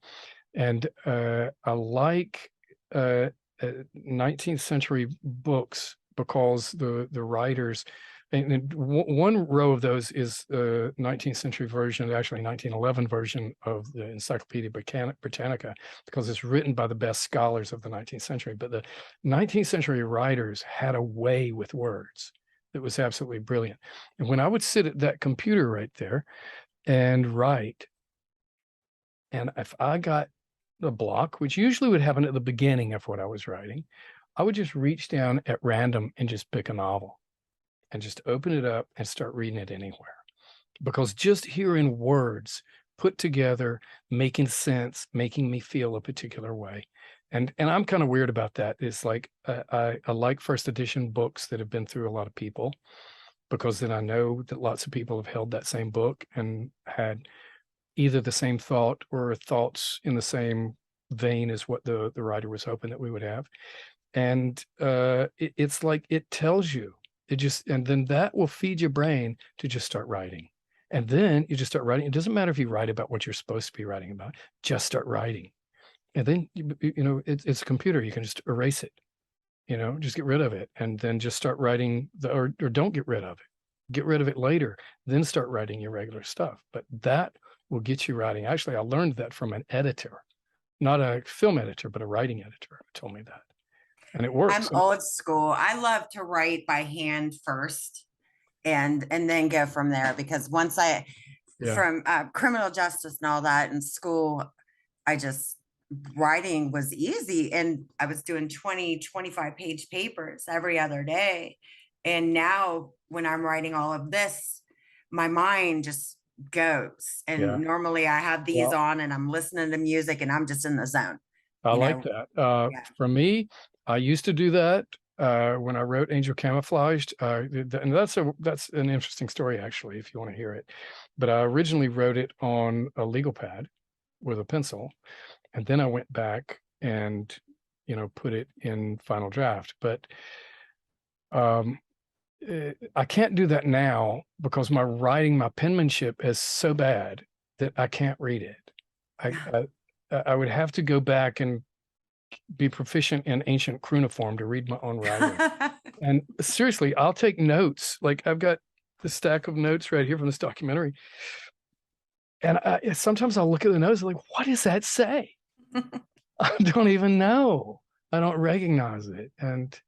Speaker 1: And I like 19th century books because the writers, and one row of those is the 19th century version, actually 1911 version of the Encyclopedia Britannica, because it's written by the best scholars of the 19th century. But the 19th century writers had a way with words that was absolutely brilliant. And when I would sit at that computer right there and write, and if I got the block, which usually would happen at the beginning of what I was writing, I would just reach down at random and just pick a novel and just open it up and start reading it anywhere. Because just hearing words put together, making sense, making me feel a particular way. And I'm kind of weird about that. It's like, I like first edition books that have been through a lot of people, because then I know that lots of people have held that same book and had either the same thought or thoughts in the same vein as what the writer was hoping that we would have. And it's like, it tells you, and then that will feed your brain to just start writing. And then you just start writing. It doesn't matter if you write about what you're supposed to be writing about, just start writing. And then, it's a computer. You can just erase it, just get rid of it. And then just start writing or don't get rid of it. Get rid of it later, then start writing your regular stuff. But that will get you writing. Actually, I learned that from an editor, not a film editor, but a writing editor who told me that. And it works.
Speaker 2: I'm old school. I love to write by hand first and then go from there, because once from criminal justice and all that in school, writing was easy, and I was doing 25 page papers every other day. And now when I'm writing all of this, my mind just goes. And normally I have these on and I'm listening to music and I'm just in the zone.
Speaker 1: I
Speaker 2: you
Speaker 1: like
Speaker 2: know?
Speaker 1: that.
Speaker 2: Yeah.
Speaker 1: For me, I used to do that when I wrote Angel Camouflaged. And that's an interesting story, actually, if you want to hear it. But I originally wrote it on a legal pad with a pencil, and then I went back and put it in final draft. But um, I can't do that now because my penmanship is so bad that I can't read it. I would have to go back and be proficient in ancient cuneiform to read my own writing. And seriously, I'll take notes. Like I've got the stack of notes right here from this documentary. And sometimes I'll look at the notes like, what does that say? I don't even know. I don't recognize it. And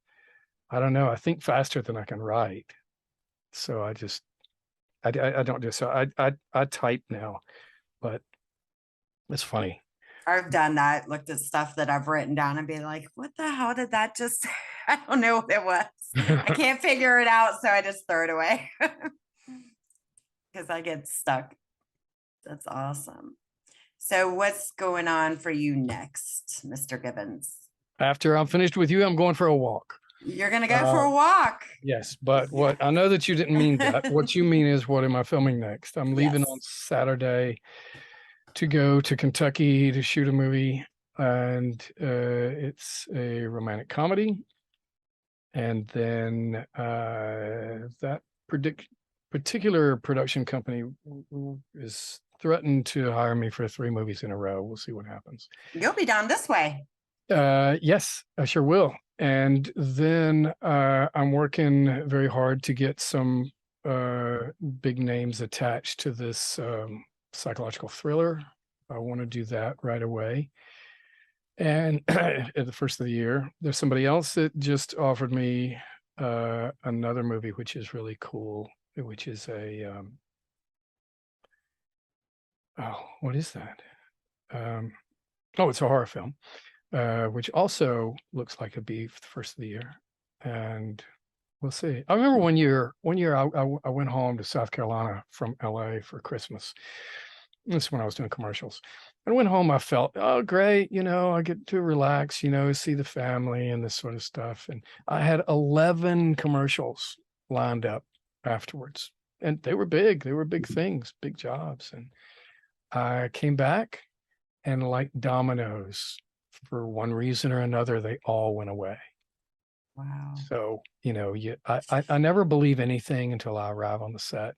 Speaker 1: I don't know. I think faster than I can write. So I don't do so. I type now, but it's funny.
Speaker 2: I've done that, looked at stuff that I've written down and be like, what the hell did that just, I don't know what it was. I can't figure it out. So I just throw it away because I get stuck. That's awesome. So what's going on for you next, Mr. Gibbons?
Speaker 1: After I'm finished with you, I'm going for a walk.
Speaker 2: You're going to go for a walk.
Speaker 1: Yes, but what I know that you didn't mean that. What you mean is, what am I filming next? I'm leaving
Speaker 2: Yes.
Speaker 1: on Saturday to go to Kentucky to shoot a movie, and it's a romantic comedy. And then that particular production company is threatened to hire me for 3 movies in a row. We'll see what happens.
Speaker 2: You'll be down this way.
Speaker 1: Yes, I sure will. And then I'm working very hard to get some big names attached to this psychological thriller. I want to do that right away. And at the first of the year, there's somebody else that just offered me another movie, which is really cool, which is what is that? It's a horror film. Which also looks like it'd be the first of the year, and we'll see. I remember one year I went home to South Carolina from LA for Christmas. This is when I was doing commercials. And went home, I felt, oh, great, I get to relax, see the family and this sort of stuff. And I had 11 commercials lined up afterwards, and they were big things, big jobs. And I came back, and like dominoes, for one reason or another, they all went away.
Speaker 2: Wow.
Speaker 1: So, I never believe anything until I arrive on the set.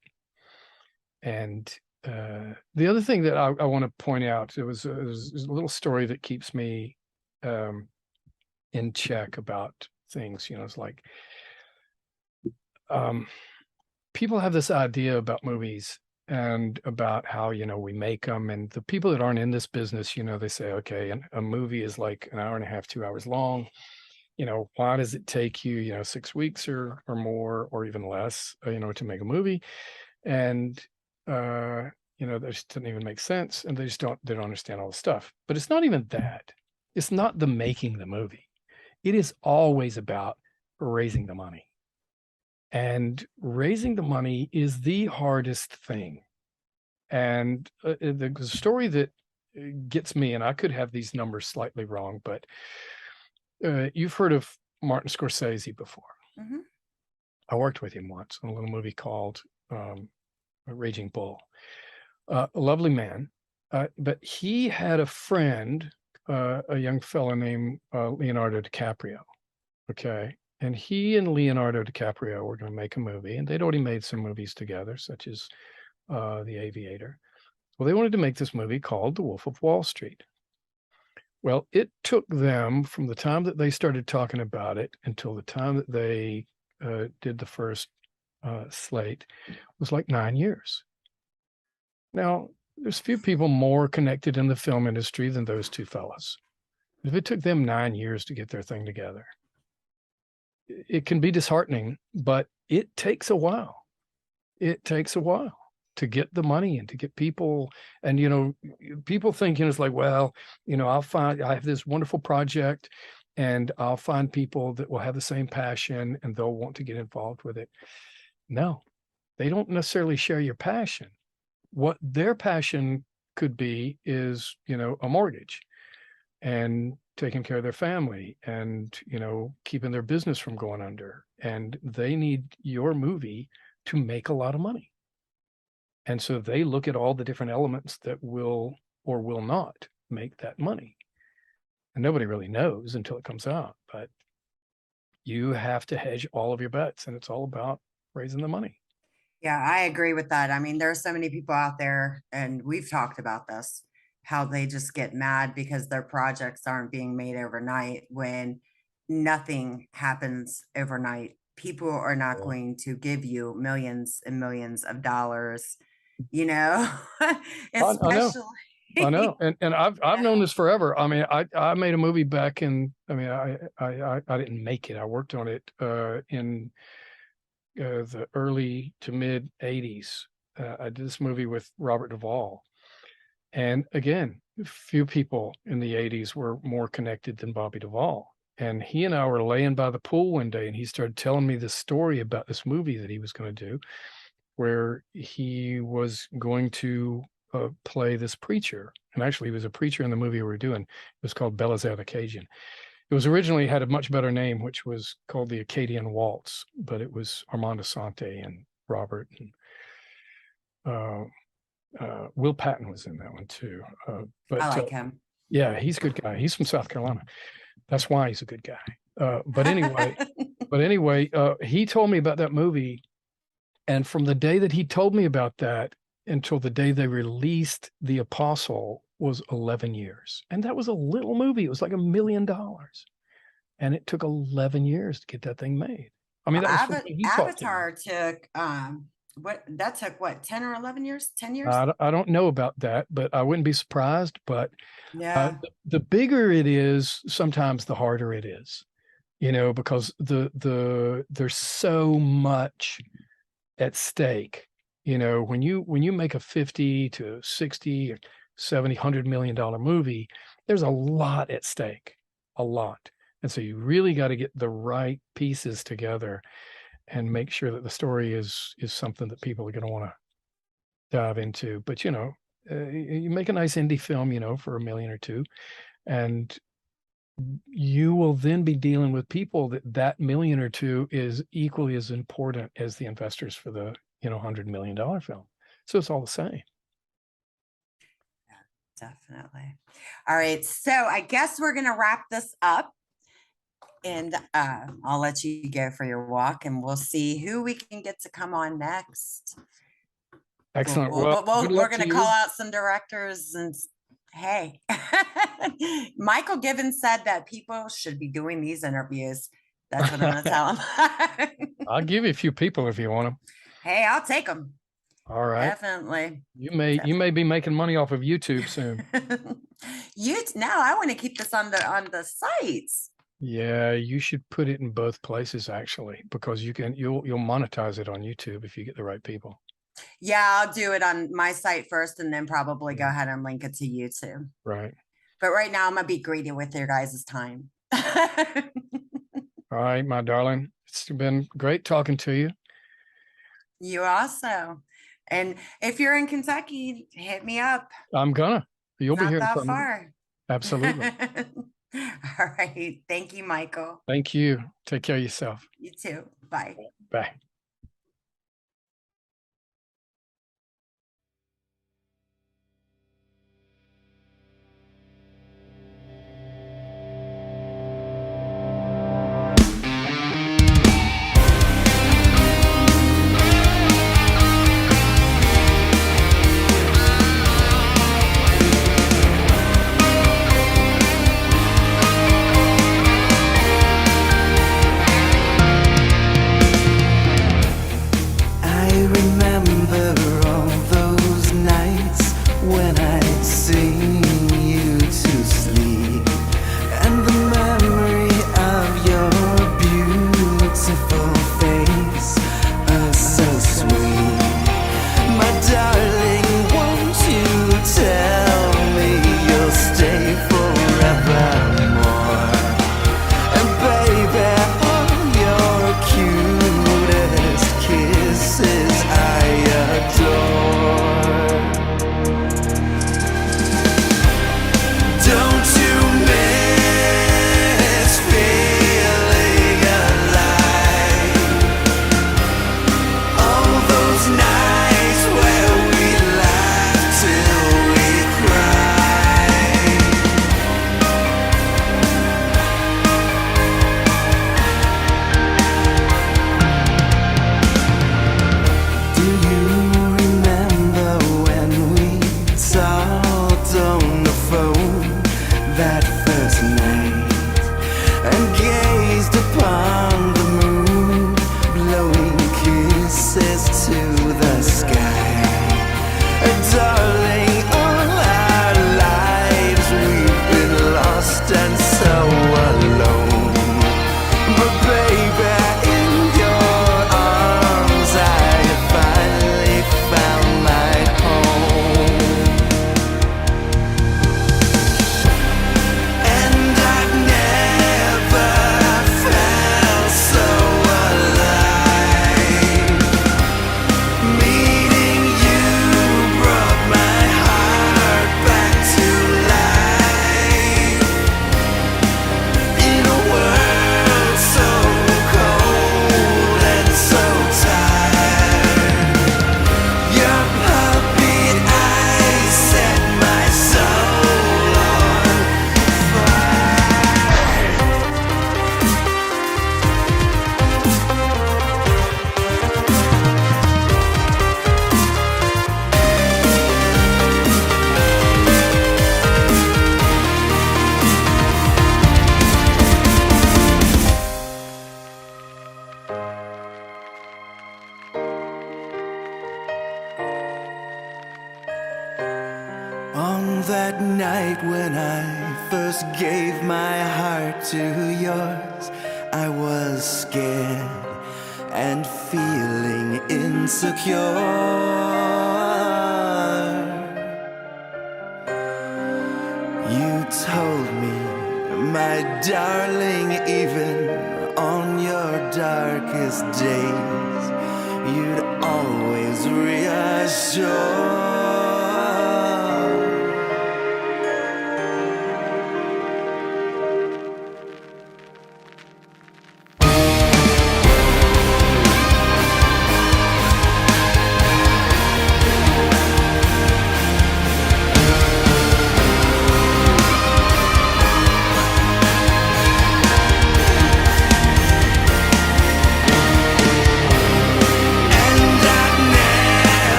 Speaker 1: And the other thing that I want to point out, it was a little story that keeps me in check about things. It's like people have this idea about movies and about how we make them, and the people that aren't in this business, they say, okay, and a movie is like an hour and a half, 2 hours long. Why does it take you 6 weeks or more or even less to make a movie? And that just doesn't even make sense, and they don't understand all the stuff. But it's not even that. It's not the making the movie. It is always about raising the money. And raising the money is the hardest thing. And the story that gets me, and I could have these numbers slightly wrong, but you've heard of Martin Scorsese before.
Speaker 2: Mm-hmm.
Speaker 1: I worked with him once on a little movie called Raging Bull. A lovely man, but he had a friend, a young fella named Leonardo DiCaprio. Okay. And he and Leonardo DiCaprio were going to make a movie, and they'd already made some movies together, such as The Aviator. Well, they wanted to make this movie called The Wolf of Wall Street. Well, it took them from the time that they started talking about it until the time that they did the first slate was like 9 years. Now, there's few people more connected in the film industry than those two fellas. If it took them 9 years to get their thing together, it can be disheartening, but it takes a while. It takes a while to get the money and to get people. And, people think, it's like, well, I have this wonderful project and I'll find people that will have the same passion and they'll want to get involved with it. No, they don't necessarily share your passion. What their passion could be is, a mortgage. and taking care of their family and, keeping their business from going under. And they need your movie to make a lot of money. And so they look at all the different elements that will or will not make that money. And nobody really knows until it comes out, but you have to hedge all of your bets, and it's all about raising the money.
Speaker 2: Yeah, I agree with that. I mean, there are so many people out there, and we've talked about this, how they just get mad because their projects aren't being made overnight when nothing happens overnight. People are not
Speaker 1: Yeah.
Speaker 2: going to give you millions and millions of dollars,
Speaker 1: I know.
Speaker 2: especially.
Speaker 1: I know. And I've known this forever. I mean, I made a movie back in, I didn't make it. I worked on it in the early to mid 80s. I did this movie with Robert Duvall. And again, few people in the 80s were more connected than Bobby Duvall. And he and I were laying by the pool one day, and he started telling me this story about this movie that he was going to do, where he was going to play this preacher. And actually, he was a preacher in the movie we were doing. It was called Belisaire the Cajun. It was originally had a much better name, which was called the Acadian Waltz, but it was Armand Assante and Robert and Will Patton was in that one too. But
Speaker 2: I like him.
Speaker 1: Yeah, he's a good guy. He's from South Carolina. That's why he's a good guy. But anyway, he told me about that movie. And from the day that he told me about that until the day they released The Apostle was 11 years. And that was a little movie. It was like $1 million. And it took 11 years to get that thing made. I mean, that was
Speaker 2: Avatar took, what, 10 or 11 years? 10 years?
Speaker 1: I don't know about that, but I wouldn't be surprised. But
Speaker 2: yeah,
Speaker 1: the bigger it is, sometimes the harder it is, because there's so much at stake. When you make a 50 to 60 or 70, $100 million movie, there's a lot at stake, a lot. And so you really got to get the right pieces together and make sure that the story is something that people are going to want to dive into. But, you make a nice indie film, for $1 million or $2 million, and you will then be dealing with people that $1 million or $2 million is equally as important as the investors for the, $100 million film. So it's all the same.
Speaker 2: Yeah, definitely. All right. So I guess we're going to wrap this up, and I'll let you go for your walk, and we'll see who we can get to come on next.
Speaker 1: Excellent.
Speaker 2: We're going to call out some directors and hey, Michael Givens said that people should be doing these interviews. That's what I'm going to tell him.
Speaker 1: I'll give you a few people if you want them.
Speaker 2: Hey, I'll take them.
Speaker 1: All right.
Speaker 2: Definitely.
Speaker 1: You may be making money off of YouTube soon.
Speaker 2: Now I want to keep this on the sites.
Speaker 1: Yeah, you should put it in both places actually, because you'll monetize it on YouTube if you get the right people.
Speaker 2: Yeah, I'll do it on my site first and then probably go ahead and link it to YouTube.
Speaker 1: Right.
Speaker 2: But right now I'm gonna be greedy with your guys' time.
Speaker 1: All right, my darling. It's been great talking to you.
Speaker 2: You also. And if you're in Kentucky, hit me up.
Speaker 1: I'm gonna. You'll be here
Speaker 2: that far.
Speaker 1: Absolutely.
Speaker 2: All right. Thank you, Michael.
Speaker 1: Thank you. Take care of yourself.
Speaker 2: You too. Bye.
Speaker 1: Bye.
Speaker 3: I adore. that night when I first gave my heart to yours, I was scared and feeling insecure. You told me, my darling, even on your darkest days, you'd always reassure